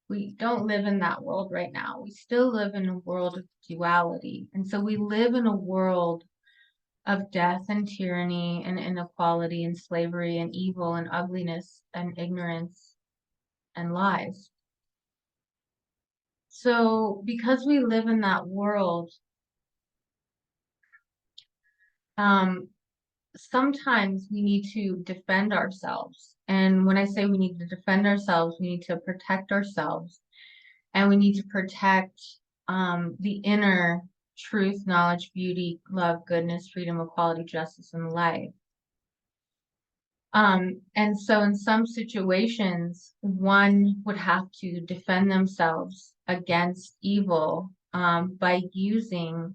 we don't live in that world right now. We still live in a world of duality. And so we live in a world of death and tyranny and inequality and slavery and evil and ugliness and ignorance and lies. So because we live in that world, sometimes we need to defend ourselves. And when I say we need to defend ourselves, we need to protect ourselves, and we need to protect the inner truth, knowledge, beauty, love, goodness, freedom, equality, justice, and life. And so in some situations, one would have to defend themselves against evil by using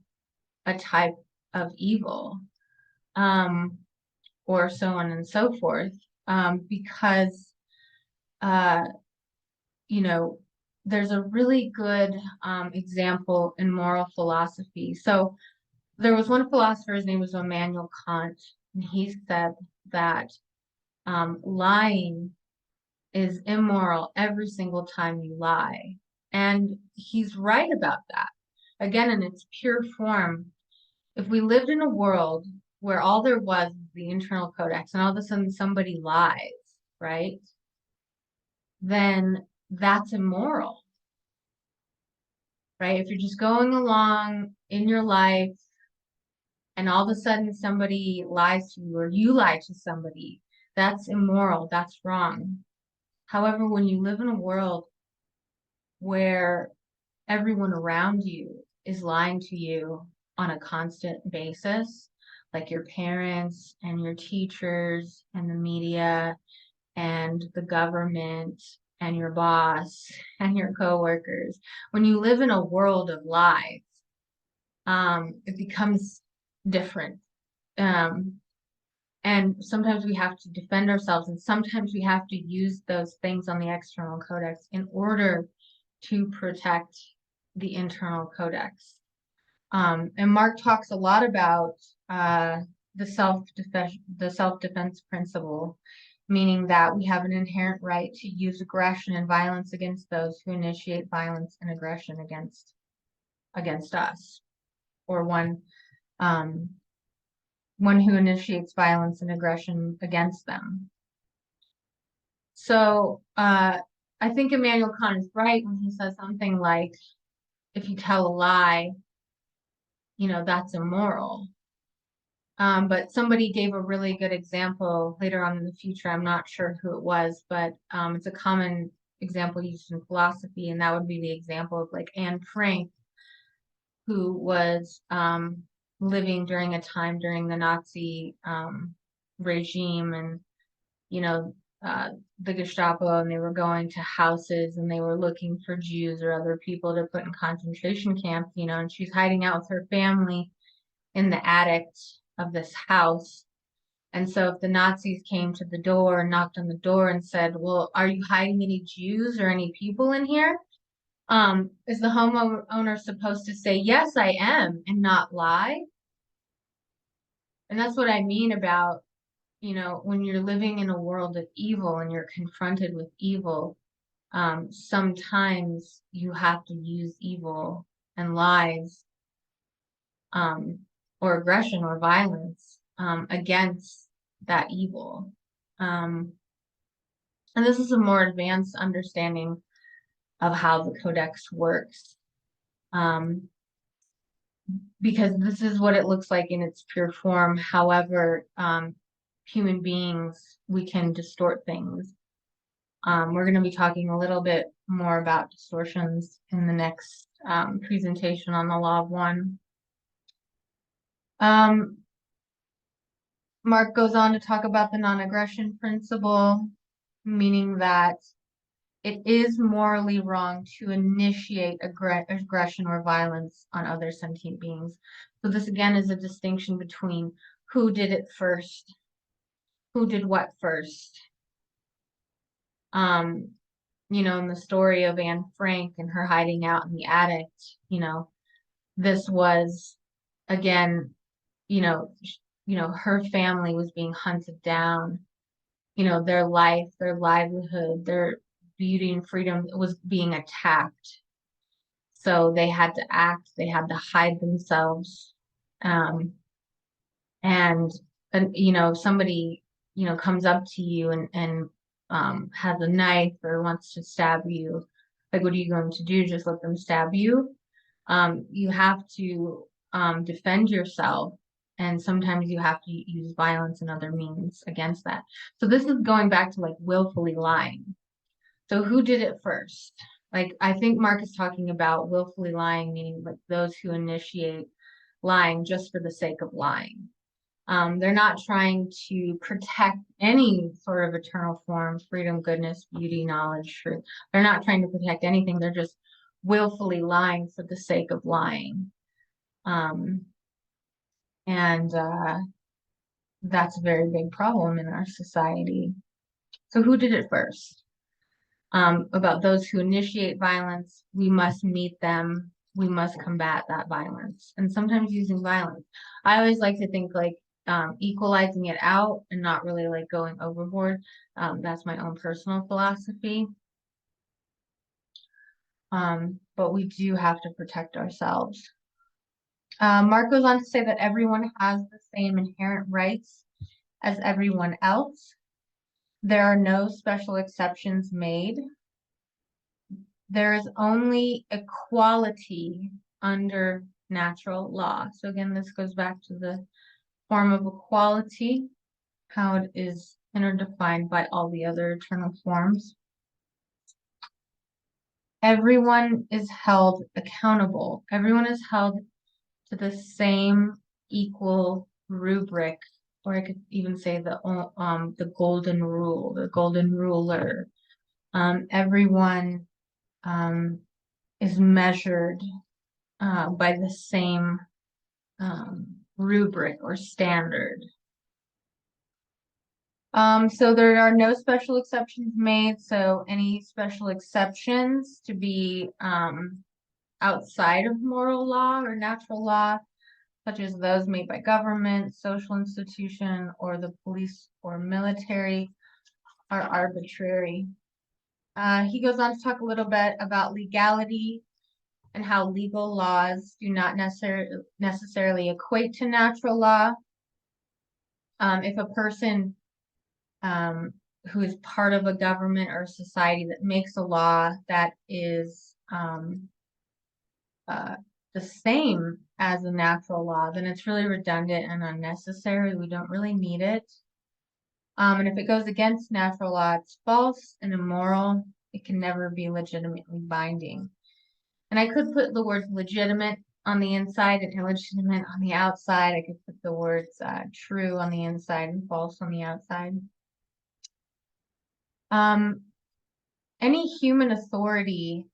a type of evil, or so on and so forth, because, you know, there's a really good example in moral philosophy. So there was one philosopher, his name was Immanuel Kant, and he said that lying is immoral every single time you lie. And he's right about that. Again, in its pure form, if we lived in a world where all there was the internal codex and all of a sudden somebody lies, right? Then that's immoral, right? If you're just going along in your life and all of a sudden somebody lies to you or you lie to somebody, that's immoral, that's wrong. However, when you live in a world where everyone around you is lying to you on a constant basis, like your parents and your teachers and the media and the government and your boss and your coworkers, when you live in a world of lies, it becomes different. And sometimes we have to defend ourselves, and sometimes we have to use those things on the external codex in order to protect the internal codex. And Mark talks a lot about the self-defense principle, meaning that we have an inherent right to use aggression and violence against those who initiate violence and aggression against us, or one who initiates violence and aggression against them. So I think Immanuel Kant is right when he says something like, if you tell a lie, that's immoral. But somebody gave a really good example later on in the future. I'm not sure who it was, but it's a common example used in philosophy, and that would be the example of like Anne Frank, who was living during a time during the Nazi regime, and you know, the Gestapo, and they were going to houses and they were looking for Jews or other people to put in concentration camps, and she's hiding out with her family in the attic of this house. And so if the Nazis came to the door and knocked on the door and said, well, are you hiding any Jews or any people in here? Is the homeowner supposed to say, yes, I am, and not lie? And that's what I mean about, when you're living in a world of evil and you're confronted with evil, sometimes you have to use evil and lies, or aggression or violence, against that evil. And this is a more advanced understanding of how the Codex works. Because this is what it looks like in its pure form. However, human beings, we can distort things. We're going to be talking a little bit more about distortions in the next presentation on the Law of One. Mark goes on to talk about the non-aggression principle, meaning that it is morally wrong to initiate aggression or violence on other sentient beings. So this again is a distinction between who did it first, who did what first. In the story of Anne Frank and her hiding out in the attic, this was again, her family was being hunted down. Their life, their livelihood, their beauty and freedom was being attacked. So they had to act, they had to hide themselves. And somebody, comes up to you and has a knife or wants to stab you. Like, what are you going to do? Just let them stab you? You have to defend yourself. And sometimes you have to use violence and other means against that. So this is going back to like willfully lying. So who did it first? Like, I think Mark is talking about willfully lying, meaning like those who initiate lying just for the sake of lying. They're not trying to protect any sort of eternal form, freedom, goodness, beauty, knowledge, truth. They're not trying to protect anything. They're just willfully lying for the sake of lying. And that's a very big problem in our society. So who did it first? About those who initiate violence, we must meet them. We must combat that violence. And sometimes using violence. I always like to think like equalizing it out and not really like going overboard. That's my own personal philosophy. But we do have to protect ourselves. Mark goes on to say that everyone has the same inherent rights as everyone else. There are no special exceptions made. There is only equality under natural law. So again, this goes back to the form of equality, how it is interdefined by all the other eternal forms. Everyone is held accountable. Everyone is held to the same equal rubric, or I could even say the golden rule, the golden ruler. Everyone is measured by the same rubric or standard. So there are no special exceptions made. So any special exceptions to be outside of moral law or natural law, such as those made by government, social institution, or the police or military, are arbitrary. He goes on to talk a little bit about legality and how legal laws do not necessarily equate to natural law. If a person who is part of a government or society that makes a law that is the same as a natural law, then it's really redundant and unnecessary. We don't really need it. And if it goes against natural law, it's false and immoral. It can never be legitimately binding. And I could put the words legitimate on the inside and illegitimate on the outside. I could put the words true on the inside and false on the outside. Any human authority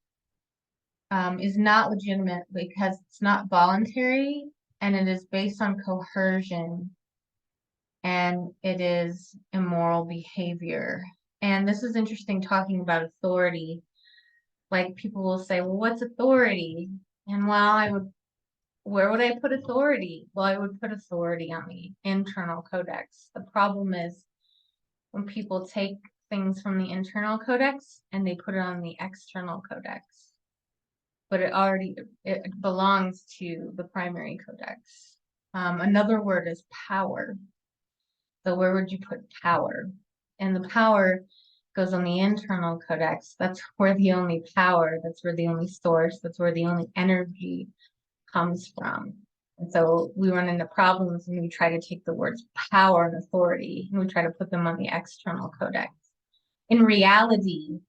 is not legitimate because it's not voluntary and it is based on coercion and it is immoral behavior. And this is interesting talking about authority. Like people will say, well, what's authority? And where would I put authority? Well, I would put authority on the internal codex. The problem is when people take things from the internal codex and they put it on the external codex. But it belongs to the primary codex. Another word is power. So where would you put power? And the power goes on the internal codex. That's where the only power, that's where the only source, that's where the only energy comes from. And so we run into problems when we try to take the words power and authority and we try to put them on the external codex. In reality,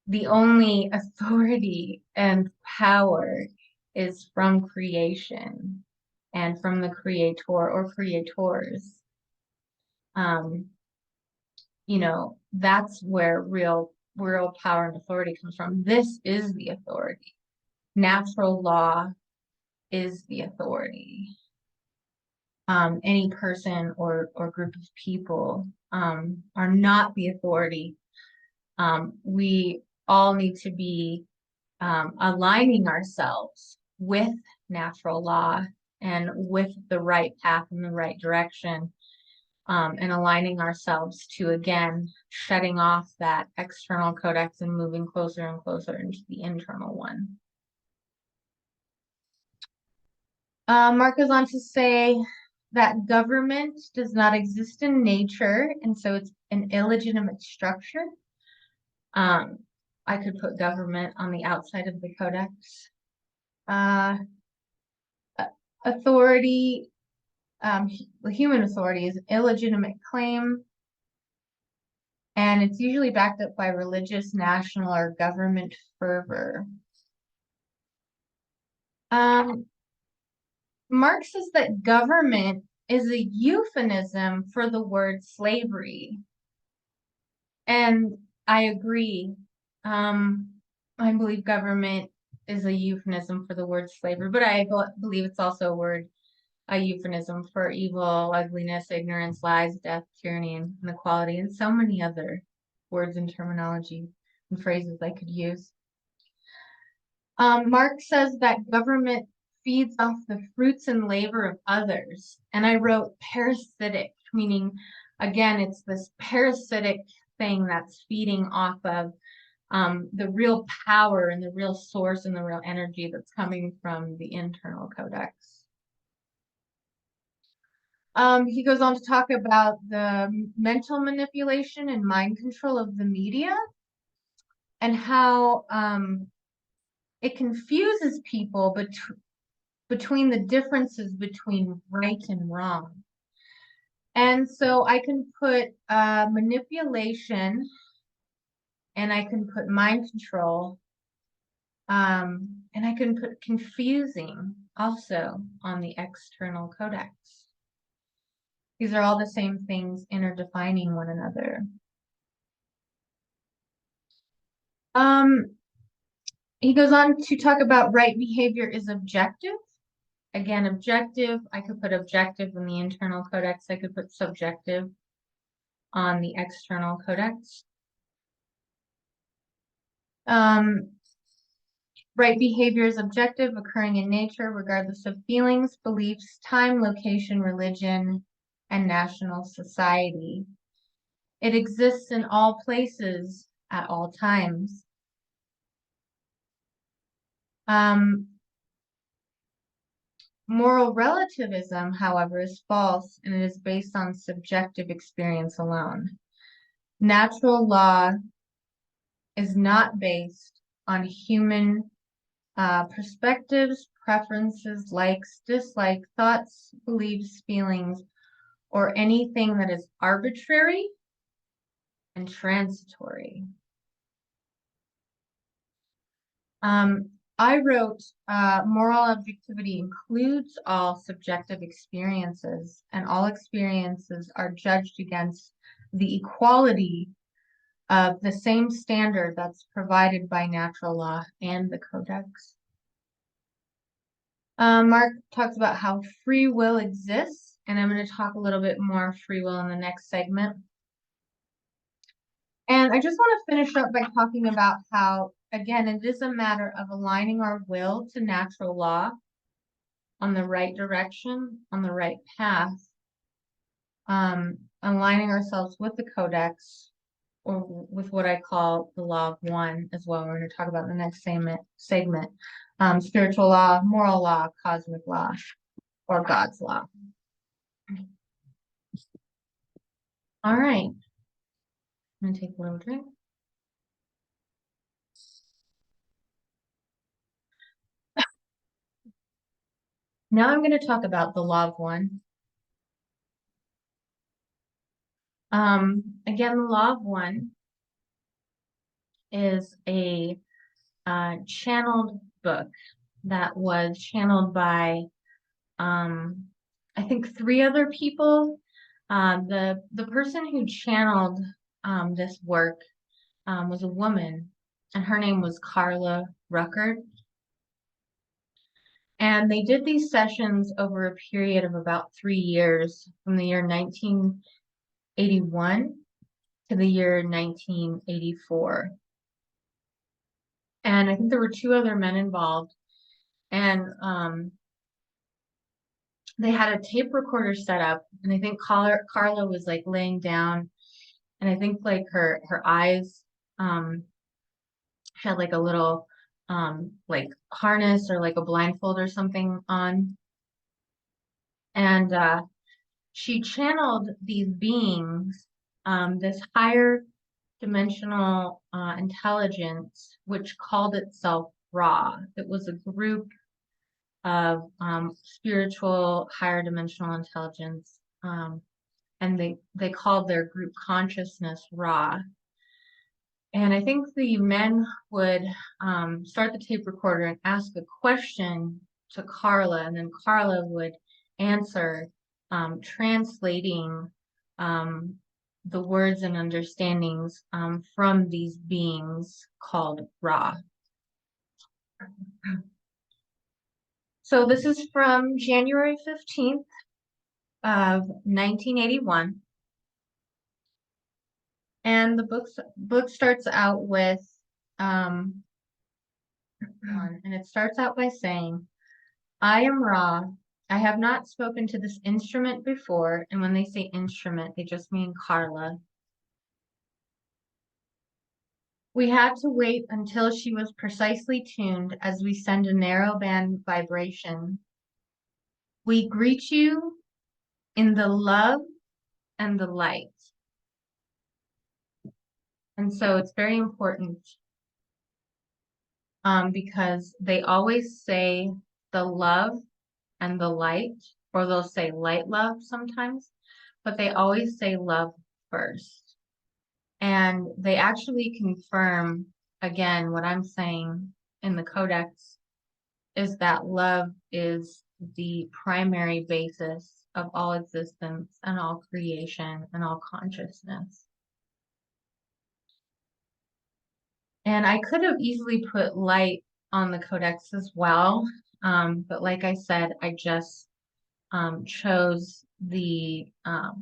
the only authority and power is from creation and from the creator or creators. That's where real power and authority comes from. This is the authority. Natural law is the authority. Any person or group of people are not the authority. We all need to be aligning ourselves with natural law and with the right path in the right direction, and aligning ourselves to, again, shutting off that external codex and moving closer and closer into the internal one. Mark goes on to say that government does not exist in nature, and so it's an illegitimate structure. I could put government on the outside of the codex. Authority, human authority is an illegitimate claim, and it's usually backed up by religious, national, or government fervor. Marx says that government is a euphemism for the word slavery. And I agree. I believe government is a euphemism for the word slavery, but I believe it's also a euphemism for evil, ugliness, ignorance, lies, death, tyranny, and inequality, and so many other words and terminology and phrases I could use. Marx says that government feeds off the fruits and labor of others. And I wrote parasitic, meaning, again, it's this parasitic thing that's feeding off of the real power and the real source and the real energy that's coming from the internal codex. He goes on to talk about the mental manipulation and mind control of the media and how it confuses people between the differences between right and wrong. And so I can put manipulation and I can put mind control, and I can put confusing also on the external codex. These are all the same things interdefining one another. He goes on to talk about right behavior is objective. Again, objective, I could put objective in the internal codex. I could put subjective on the external codex. Right Right behavior is objective, occurring in nature, regardless of feelings, beliefs, time, location, religion, and national society. It exists in all places at all times. Moral relativism, however, is false and it is based on subjective experience alone. Natural law is not based on human perspectives, preferences, likes, dislikes, thoughts, beliefs, feelings, or anything that is arbitrary and transitory. I wrote, moral objectivity includes all subjective experiences, and all experiences are judged against the equality of the same standard that's provided by natural law and the Codex. Mark talks about how free will exists, and I'm going to talk a little bit more free will in the next segment. And I just want to finish up by talking about how, again, it is a matter of aligning our will to natural law on the right direction, on the right path, aligning ourselves with the Codex or with what I call the law of one as well. We're going to talk about in the next segment. Spiritual law, moral law, cosmic law, or God's law. All right. I'm going to take a little drink. Now I'm going to talk about the law of one. Again, the law of one is a channeled book that was channeled by, I think, 3 other people. The person who channeled this work was a woman, and her name was Carla Ruckert. And they did these sessions over a period of about 3 years, from the year 1981 to the year 1984. And I think there were 2 other men involved. And they had a tape recorder set up, and I think Carla was like laying down, and I think like her eyes had like a little like harness or like a blindfold or something on. And she channeled these beings, this higher dimensional intelligence, which called itself Ra. It was a group of spiritual higher dimensional intelligence, and they called their group consciousness Ra. And I think the men would start the tape recorder and ask a question to Carla, and then Carla would answer, translating the words and understandings from these beings called Ra. So this is from January 15th of 1981. And the book starts out with, and it starts out by saying, I am Ra. I have not spoken to this instrument before. And when they say instrument, they just mean Carla. We had to wait until she was precisely tuned as we send a narrow band vibration. We greet you in the love and the light. And so it's very important because they always say the love and the light, or they'll say light love sometimes, but they always say love first. And they actually confirm, again, what I'm saying in the Codex is that love is the primary basis of all existence and all creation and all consciousness. And I could have easily put light on the Codex as well, but like I said, I just chose the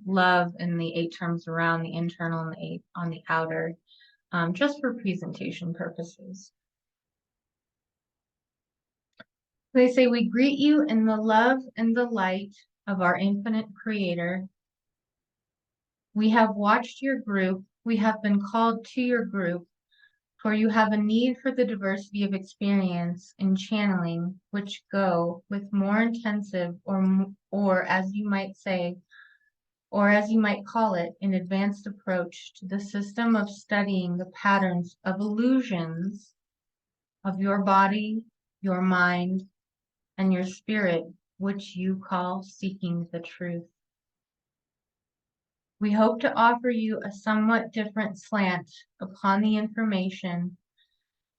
love and the 8 terms around, the internal and the 8 on the outer, just for presentation purposes. They say, we greet you in the love and the light of our infinite creator. We have watched your group. We have been called to your group, for you have a need for the diversity of experience in channeling, which go with more intensive or as you might say, or as you might call it, an advanced approach to the system of studying the patterns of illusions of your body, your mind, and your spirit, which you call seeking the truth. We hope to offer you a somewhat different slant upon the information,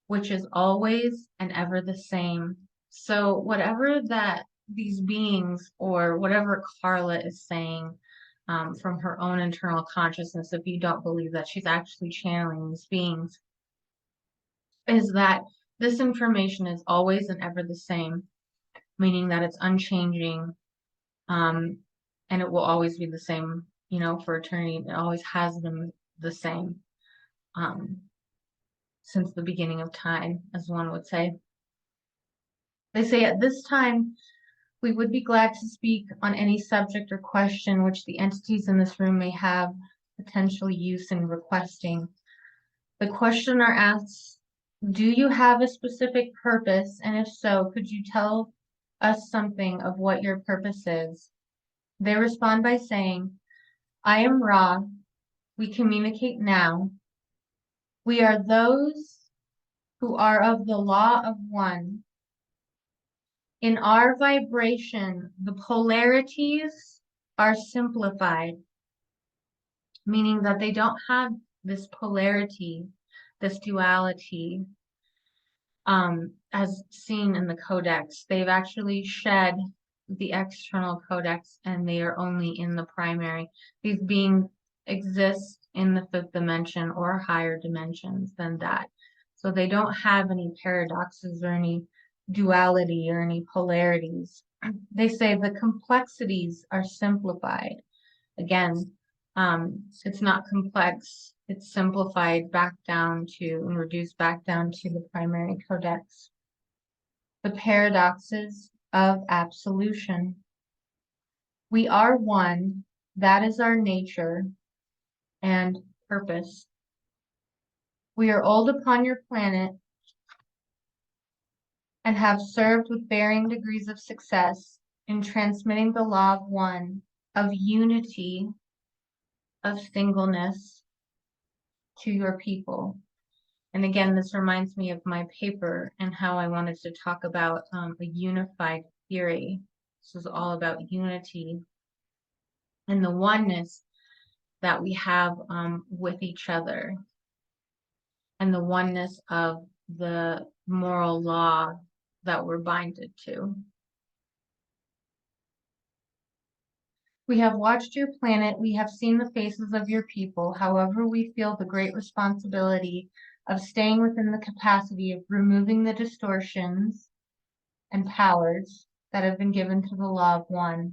which is always and ever the same. So whatever that these beings or whatever Carla is saying from her own internal consciousness, if you don't believe that she's actually channeling these beings, is that this information is always and ever the same, meaning that it's unchanging, and it will always be the same, for eternity. It always has been the same since the beginning of time, as one would say. They say at this time, we would be glad to speak on any subject or question which the entities in this room may have potential use in requesting. The questioner asks, do you have a specific purpose? And if so, could you tell us something of what your purpose is? They respond by saying, I am Ra. We communicate now. We are those who are of the law of one. In our vibration, the polarities are simplified, meaning that they don't have this polarity, this duality, as seen in the Codex. They've actually shed the external Codex and they are only in the primary. These beings exist in the fifth dimension or higher dimensions than that. So they don't have any paradoxes or any duality or any polarities. They say the complexities are simplified. Again, it's not complex, it's simplified back down to and reduced back down to the primary codex. The paradoxes of absolution. We are one, that is our nature and purpose. We are old upon your planet and have served with varying degrees of success in transmitting the law of one, of unity, of singleness to your people. And again, this reminds me of my paper and how I wanted to talk about a unified theory. This is all about unity and the oneness that we have with each other and the oneness of the moral law that we're binded to. We have watched your planet. We have seen the faces of your people. However, we feel the great responsibility of staying within the capacity of removing the distortions and powers that have been given to the law of one.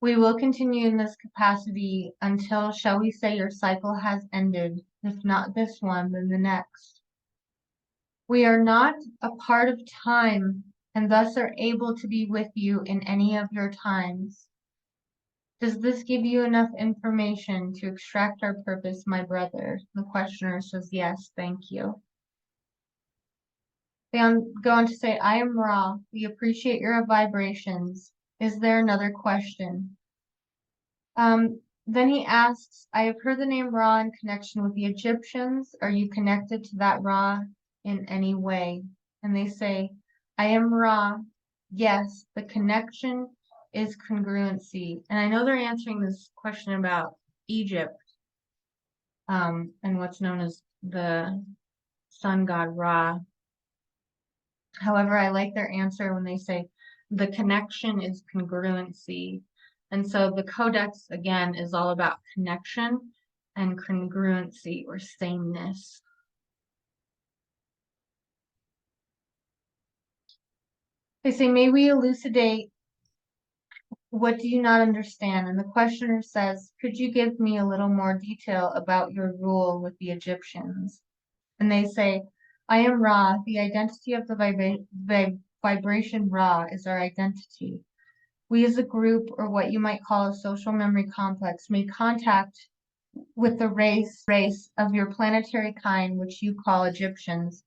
We will continue in this capacity until, shall we say, your cycle has ended, if not this one, then the next. We are not a part of time and thus are able to be with you in any of your times. Does this give you enough information to extract our purpose, my brother? The questioner says, yes, thank you. They go on to say, I am Ra. We appreciate your vibrations. Is there another question? Then he asks, I have heard the name Ra in connection with the Egyptians. Are you connected to that Ra in any way? And they say, I am Ra. Yes, the connection is congruency. And I know they're answering this question about Egypt and what's known as the sun god Ra. However, I like their answer when they say the connection is congruency. And so the Codex, again, is all about connection and congruency or sameness. They say, may we elucidate what do you not understand? And the questioner says, could you give me a little more detail about your rule with the Egyptians? And they say, I am Ra. The identity of the vibration Ra is our identity. We as a group, or what you might call a social memory complex, made contact with the race of your planetary kind, which you call Egyptians.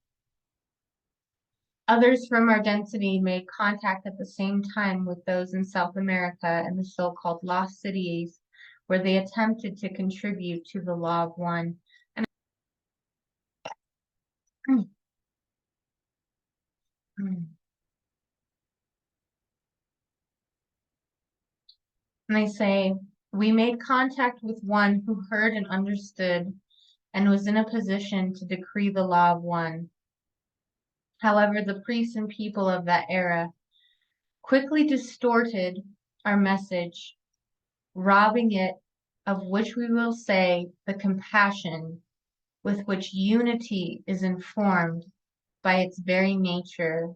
Others from our density made contact at the same time with those in South America and the so-called lost cities, where they attempted to contribute to the law of one. And they say, we made contact with one who heard and understood and was in a position to decree the law of one. However, the priests and people of that era quickly distorted our message, robbing it of which we will say the compassion with which unity is informed by its very nature,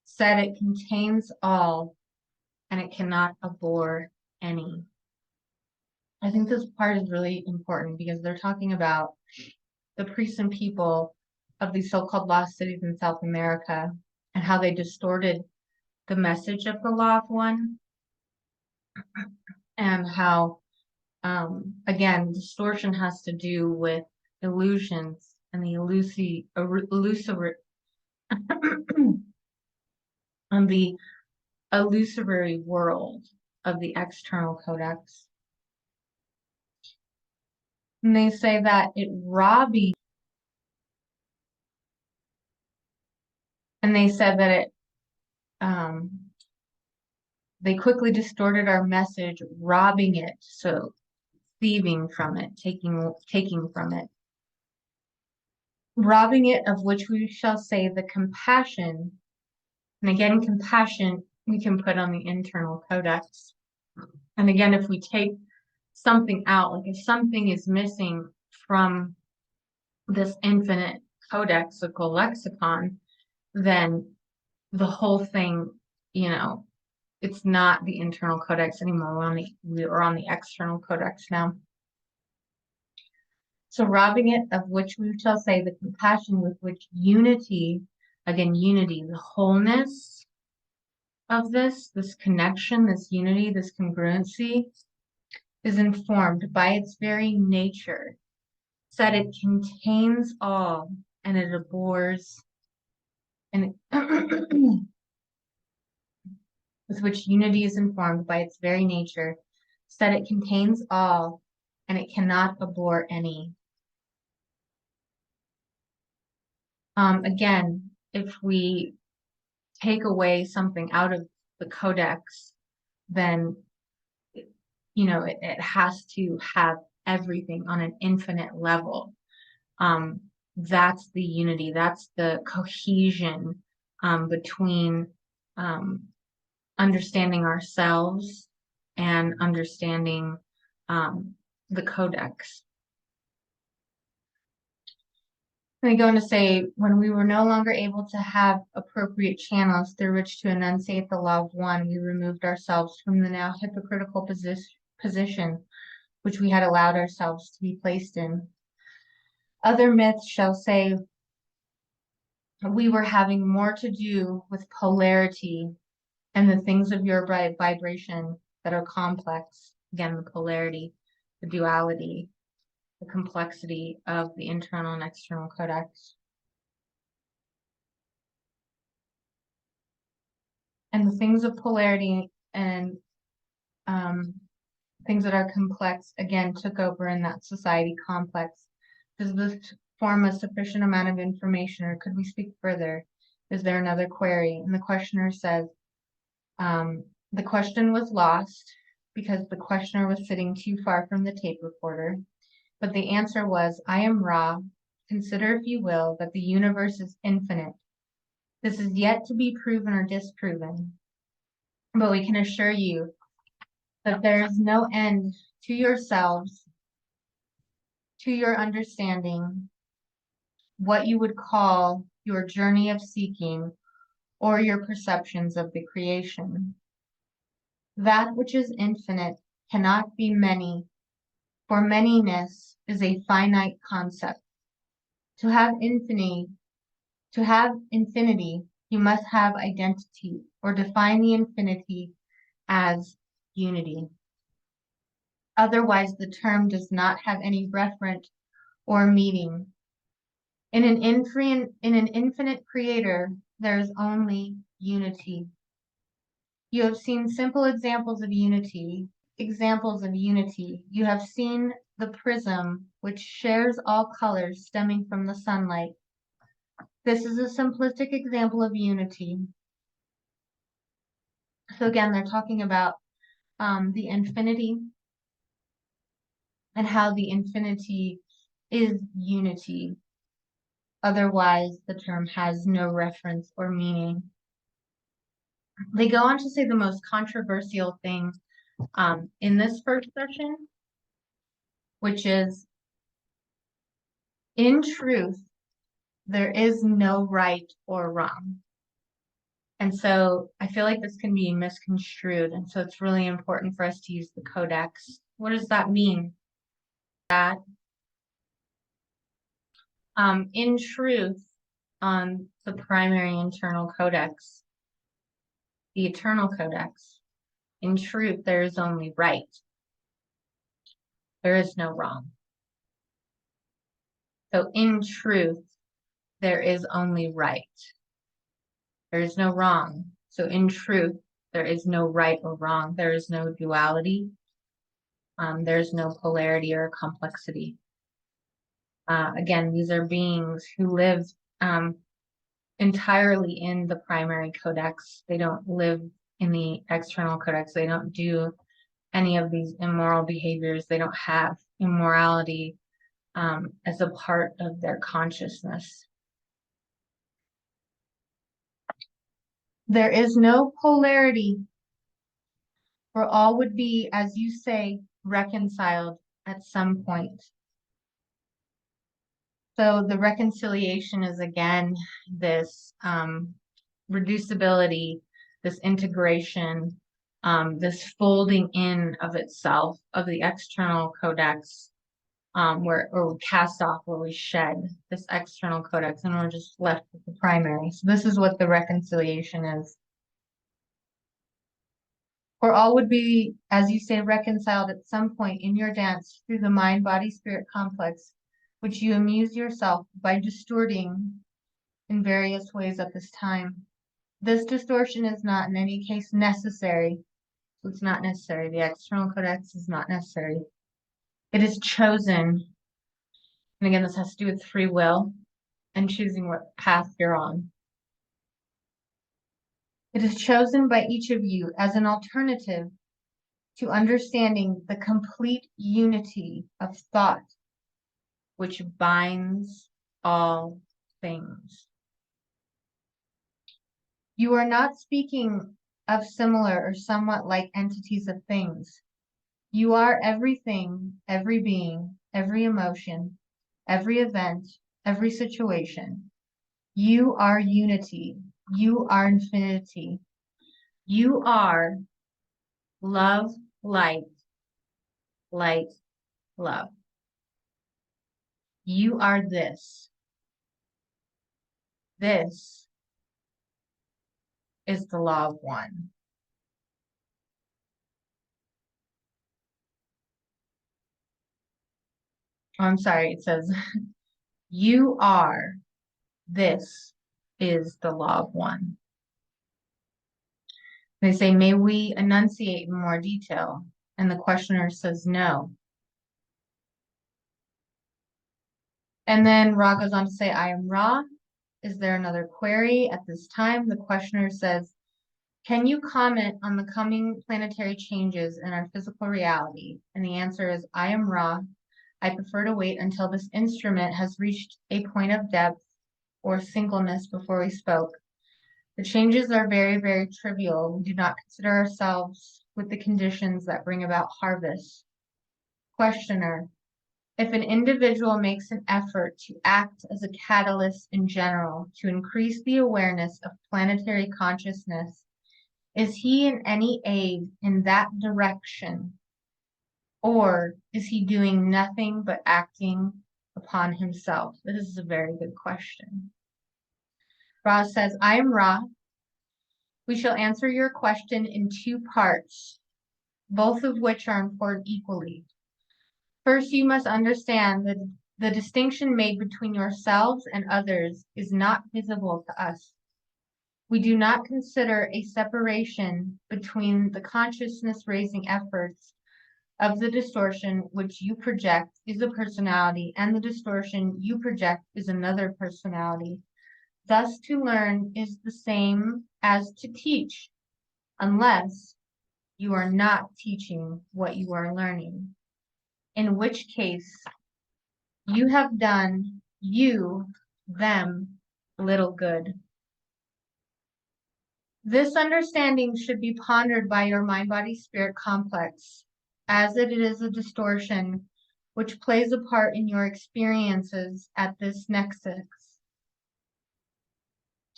said it contains all and it cannot abhor any. I think this part is really important because they're talking about the priests and people of these so-called lost cities in South America and how they distorted the message of the law of one, and how, again, distortion has to do with illusions and the on the illusory world of the external codex. And they say that it robbing, and they said that it, they quickly distorted our message, robbing it, so thieving from it, taking from it, robbing it of which we shall say the compassion. And again, compassion we can put on the internal codex. And again, if we take something out, like if something is missing from this infinite codexical lexicon, then the whole thing, it's not the internal codex anymore. We're on the external codex now. So robbing it of which we shall say the compassion with which unity, again, unity, the wholeness of this connection, this unity, this congruency is informed by its very nature, so that it contains all and it abhors, and with which unity is informed by its very nature, so that it contains all and it cannot abhor any. Again, if we take away something out of the codex, then it has to have everything on an infinite level. That's the unity, that's the cohesion between understanding ourselves and understanding the codex. They go on to say, when we were no longer able to have appropriate channels through which to enunciate the law of one, we removed ourselves from the now hypocritical position which we had allowed ourselves to be placed in. Other myths shall say we were having more to do with polarity and the things of your vibration that are complex. Again, the polarity, the duality, the complexity of the internal and external codex. And the things of polarity and things that are complex, again, took over in that society complex. Does this form a sufficient amount of information, or could we speak further? Is there another query? And the questioner says, the question was lost because the questioner was sitting too far from the tape recorder. But the answer was, I am Ra. Consider, if you will, that the universe is infinite. This is yet to be proven or disproven. But we can assure you that there is no end to yourselves, to your understanding, what you would call your journey of seeking, or your perceptions of the creation. That which is infinite cannot be many, for manyness is a finite concept. To have infinity To have infinity, you must have identity or define the infinity as unity. Otherwise, the term does not have any referent or meaning. In an infinite creator, there is only unity. You have seen simple examples of unity. You have seen the prism, which shares all colors stemming from the sunlight. This is a simplistic example of unity. So again, they're talking about the infinity and how the infinity is unity. Otherwise, the term has no reference or meaning. They go on to say the most controversial thing in this first session, which is, in truth, there is no right or wrong. And so I feel like this can be misconstrued. And so it's really important for us to use the Codex. What does that mean? That in truth, on the primary internal codex, the eternal codex, in truth, there is only right. There is no wrong. So in truth, there is only right. There is no wrong. So in truth, there is no right or wrong. There is no duality. There's no polarity or complexity. Again, these are beings who live entirely in the primary codex. They don't live in the external codex. They don't do any of these immoral behaviors. They don't have immorality as a part of their consciousness. There is no polarity, for all would be, as you say, reconciled at some point. So the reconciliation is again this reducibility, this integration, this folding in of itself of the external codex, where we cast off, where we shed this external codex, and we're just left with the primary. So this is what the reconciliation is. For all would be, as you say, reconciled at some point in your dance through the mind-body-spirit complex, which you amuse yourself by distorting in various ways at this time. This distortion is not in any case necessary. So it's not necessary. The external codex is not necessary. It is chosen. And again, this has to do with free will and choosing what path you're on. It is chosen by each of you as an alternative to understanding the complete unity of thought, which binds all things. You are not speaking of similar or somewhat like entities of things. You are everything, every being, every emotion, every event, every situation. You are unity. You are infinity. You are love, light, light, love. You are this. This is the law of one. Oh, I'm sorry, it says, you are, this is the law of one. They say, may we enunciate in more detail? And the questioner says, no. And then Ra goes on to say, I am Ra. Is there another query at this time? The questioner says, can you comment on the coming planetary changes in our physical reality? And the answer is, I am Ra. I prefer to wait until this instrument has reached a point of depth or singleness before we spoke. The changes are very, very trivial. We do not consider ourselves with the conditions that bring about harvest. Questioner, if an individual makes an effort to act as a catalyst in general to increase the awareness of planetary consciousness, is he in any aid in that direction? Or is he doing nothing but acting upon himself? This is a very good question. Ra says, I am Ra. We shall answer your question in two parts, both of which are important equally. First, you must understand that the distinction made between yourselves and others is not visible to us. We do not consider a separation between the consciousness-raising efforts of the distortion which you project is a personality, and the distortion you project is another personality. Thus, to learn is the same as to teach, unless you are not teaching what you are learning, in which case you have done them little good. This understanding should be pondered by your mind-body-spirit complex, as it is a distortion which plays a part in your experiences at this nexus.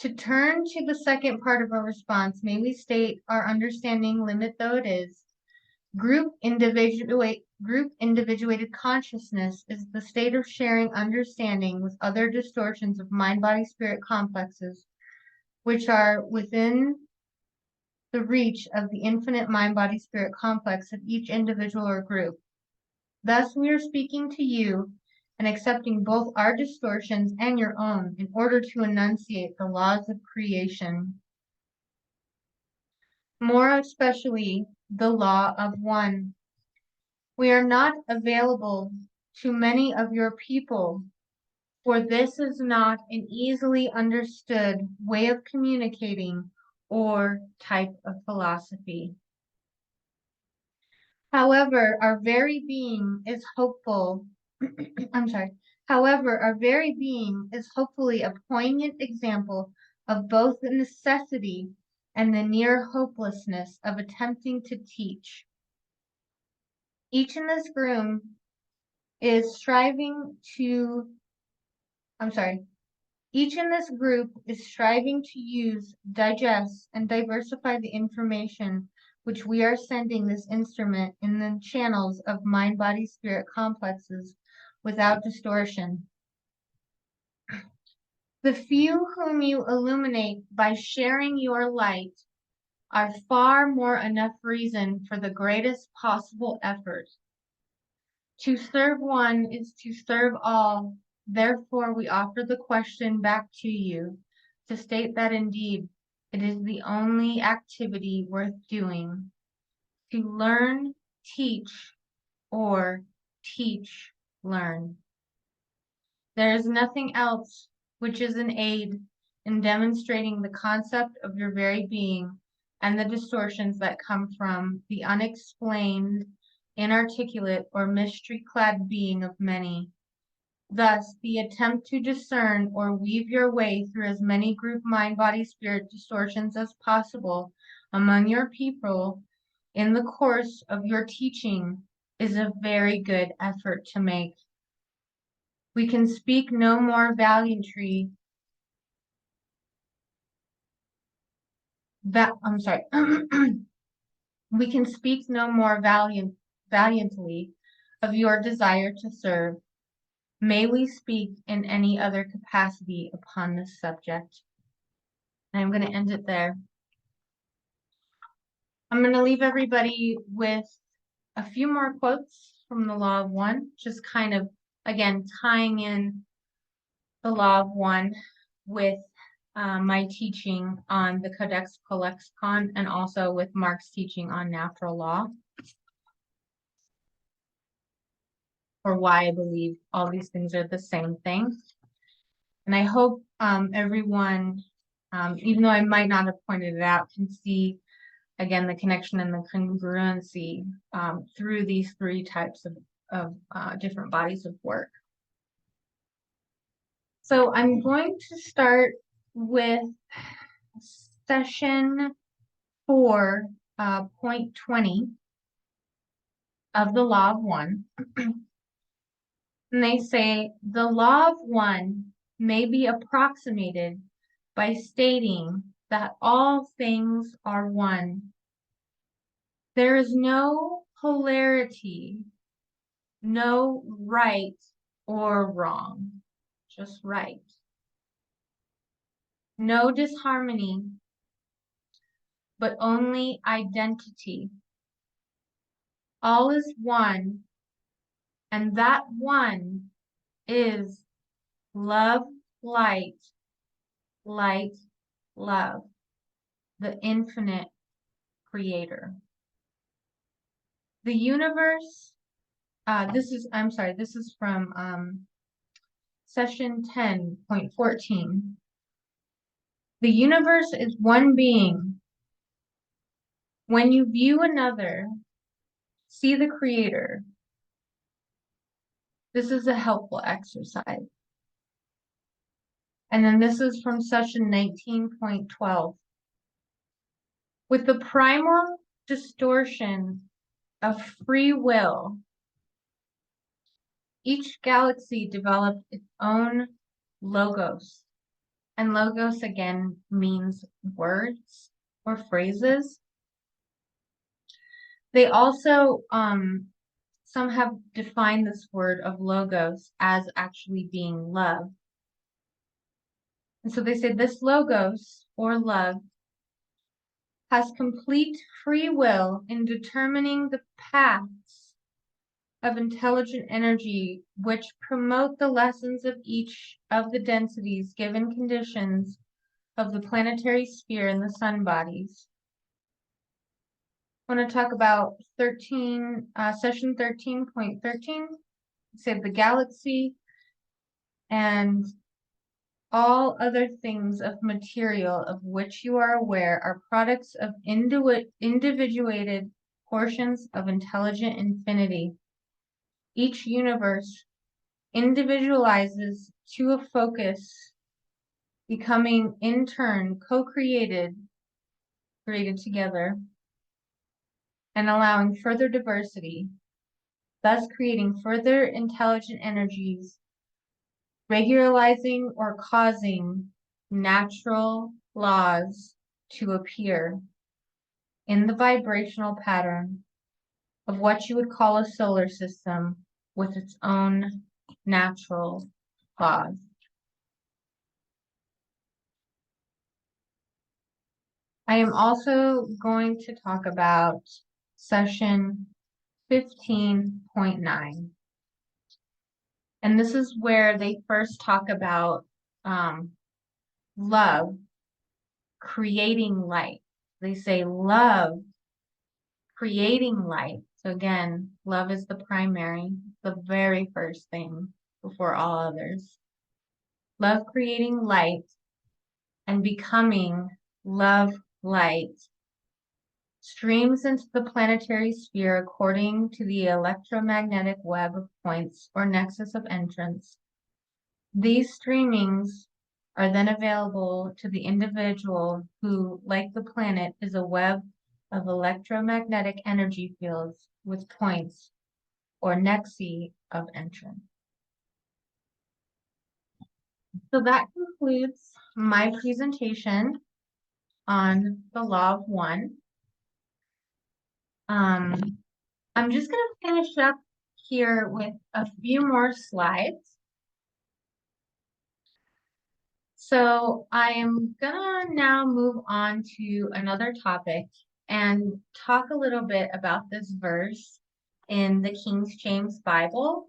To turn to the second part of our response, may we state our understanding, limit though it is, group individuated consciousness is the state of sharing understanding with other distortions of mind-body-spirit complexes, which are within the reach of the infinite mind-body-spirit complex of each individual or group. Thus, we are speaking to you and accepting both our distortions and your own in order to enunciate the laws of creation, more especially the law of one. We are not available to many of your people, for this is not an easily understood way of communicating or type of philosophy. However, our very being is hopeful. However, our very being is hopefully a poignant example of both the necessity and the near hopelessness of attempting to teach. Each in this room is striving to, each in this group is striving to use, digest, and diversify the information which we are sending this instrument in the channels of mind-body-spirit complexes without distortion. The few whom you illuminate by sharing your light are far more enough reason for the greatest possible effort. To serve one is to serve all. Therefore, we offer the question back to you to state that indeed it is the only activity worth doing. To learn, teach, or teach, learn. There is nothing else which is an aid in demonstrating the concept of your very being and the distortions that come from the unexplained, inarticulate, or mystery-clad being of many. Thus, the attempt to discern or weave your way through as many group mind-body-spirit distortions as possible among your people in the course of your teaching is a very good effort to make. We can speak no more valiantly. We can speak no more valiantly of your desire to serve. May we speak in any other capacity upon this subject? And I'm going to end it there. I'm going to leave everybody with a few more quotes from the Law of One, just kind of, again, tying in the Law of One with my teaching on the Codexical Lexicon and also with Mark's teaching on natural law, or why I believe all these things are the same thing. And I hope everyone, even though I might not have pointed it out, can see, again, the connection and the congruency through these three types of different bodies of work. So I'm going to start with session 4.20 of the Law of One. And they say, the Law of One may be approximated by stating that all things are one. There is no polarity, no right or wrong, just right. no disharmony, but only identity. All is one, and that one is love, light, light, love, the infinite creator. The universe, this is from session 10.14. The universe is one being. When you view another, see the creator. This is a helpful exercise. And then this is from session 19.12. With the primal distortion of free will, each galaxy developed its own logos. And logos again means words or phrases. They also, some have defined this word of logos as actually being love. And so they say this logos or love has complete free will in determining the paths of intelligent energy which promote the lessons of each of the densities given conditions of the planetary sphere and the sun bodies. I want to talk about session 13.13. Say the galaxy and all other things of material of which you are aware are products of individuated portions of intelligent infinity. Each universe individualizes to a focus, becoming in turn co-created, created together, and allowing further diversity, thus creating further intelligent energies, regularizing or causing natural laws to appear in the vibrational pattern of what you would call a solar system with its own natural laws. I am also going to talk about session 15.9. And this is where they first talk about love creating light. They say love creating light. So again, love is the primary, the very first thing before all others. Love creating light and becoming love light streams into the planetary sphere according to the electromagnetic web of points or nexus of entrance. These streamings are then available to the individual who, like the planet, is a web of electromagnetic energy fields with points or nexi of entrance. So that concludes my presentation on the law of one. I'm just going to finish up here with a few more slides. So I am gonna now move on to another topic and talk a little bit about this verse in the King James Bible.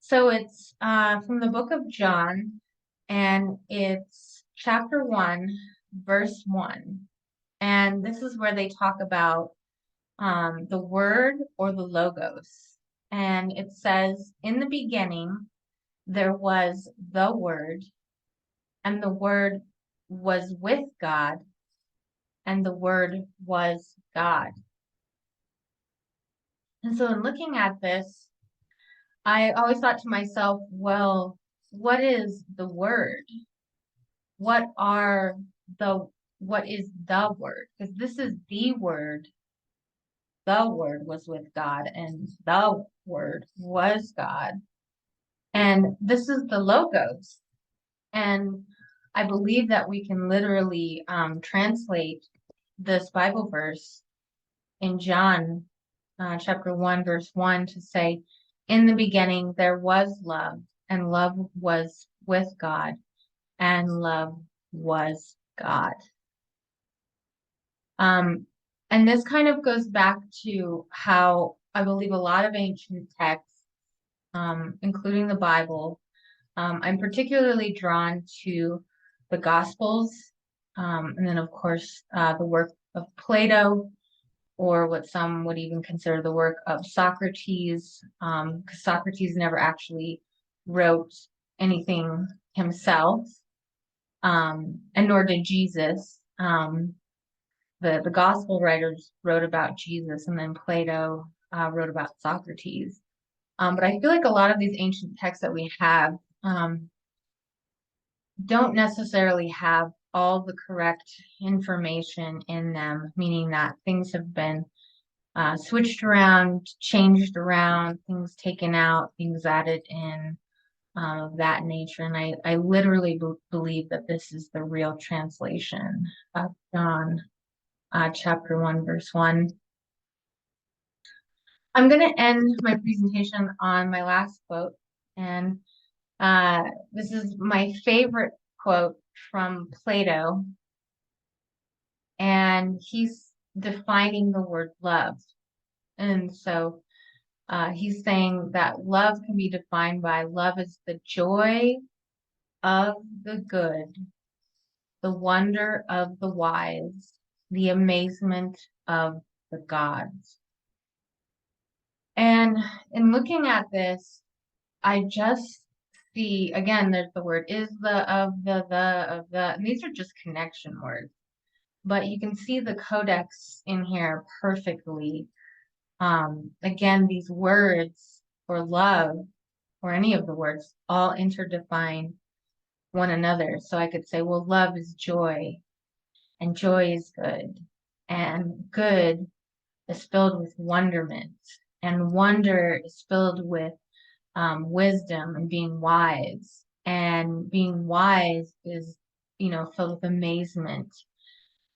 So it's from the book of John, and it's chapter 1, verse 1. And this is where they talk about the word or the logos. And it says, in the beginning, there was the word, and the word was with God, and the word was God. And so in looking at this, I always thought to myself, well, what is the word? What is the word? Because this is the word. The word was with God, and the word was God. And this is the logos. And I believe that we can literally translate this Bible verse in John chapter 1, verse 1 to say, in the beginning there was love, and love was with God, and love was God. And this kind of goes back to how I believe a lot of ancient texts, including the Bible, I'm particularly drawn to the Gospels, and then, of course, the work of Plato, or what some would even consider the work of Socrates, because Socrates never actually wrote anything himself, and nor did Jesus. The gospel writers wrote about Jesus, and then Plato wrote about Socrates. But I feel like a lot of these ancient texts that we have don't necessarily have all the correct information in them, meaning that things have been switched around, changed around, things taken out, things added in, of that nature. And I literally believe that this is the real translation of John chapter 1, verse 1. I'm going to end my presentation on my last quote, and this is my favorite quote from Plato, and he's defining the word love. And so he's saying that love can be defined by love is the joy of the good, the wonder of the wise, the amazement of the gods. And in looking at this, I just see, again, there's the word is, of the, and these are just connection words. But you can see the codex in here perfectly. Again, these words or love or any of the words all interdefine one another. So I could say, well, love is joy, and joy is good, and good is filled with wonderment, and wonder is filled with wisdom and being wise, and being wise is, filled with amazement,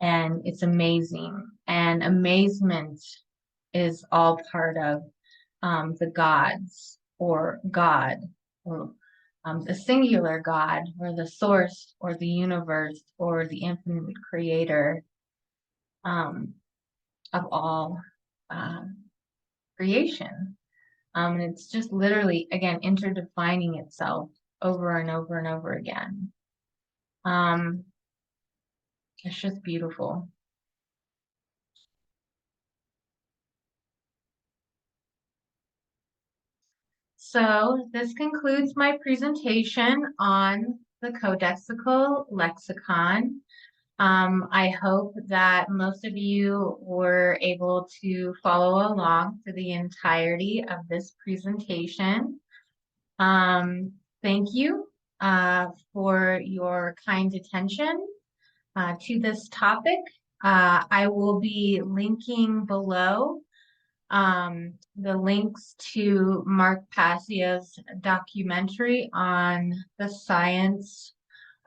and it's amazing, and amazement is all part of the gods, or God, or the singular God, or the source, or the universe, or the infinite creator of all creation. And it's just literally, again, interdefining itself over and over and over again. It's just beautiful. So this concludes my presentation on the Codexical Lexicon. I hope that most of you were able to follow along for the entirety of this presentation. Thank you for your kind attention to this topic. I will be linking below the links to Mark Passio's documentary on the science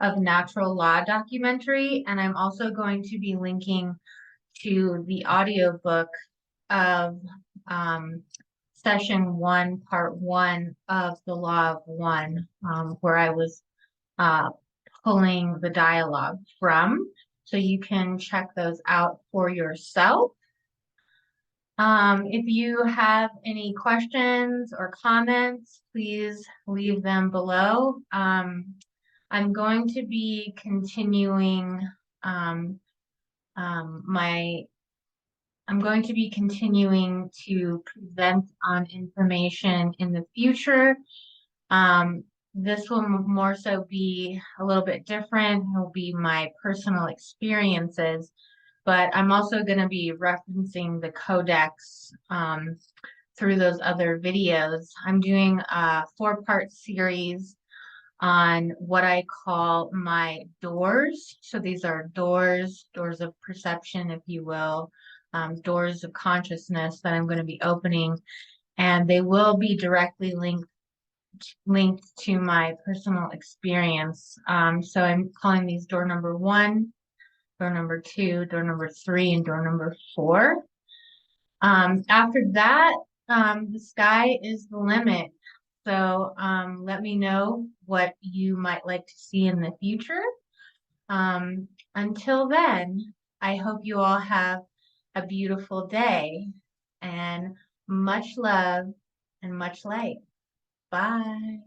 of natural law documentary, and I'm also going to be linking to the audiobook of session 1, part 1 of the Law of One, where I was pulling the dialogue from, so you can check those out for yourself. If you have any questions or comments, please leave them below. I'm going to be continuing I'm going to be continuing to present on information in the future. This will more so be a little bit different. It will be my personal experiences, but I'm also going to be referencing the Codex through those other videos. I'm doing a 4-part series on what I call my doors. So these are doors of perception, if you will, doors of consciousness that I'm going to be opening, and they will be directly linked to my personal experience. So I'm calling these door number 1, door number 2, door number 3, and door number 4. After that, the sky is the limit. So let me know what you might like to see in the future. Until then, I hope you all have a beautiful day and much love and much light. Bye.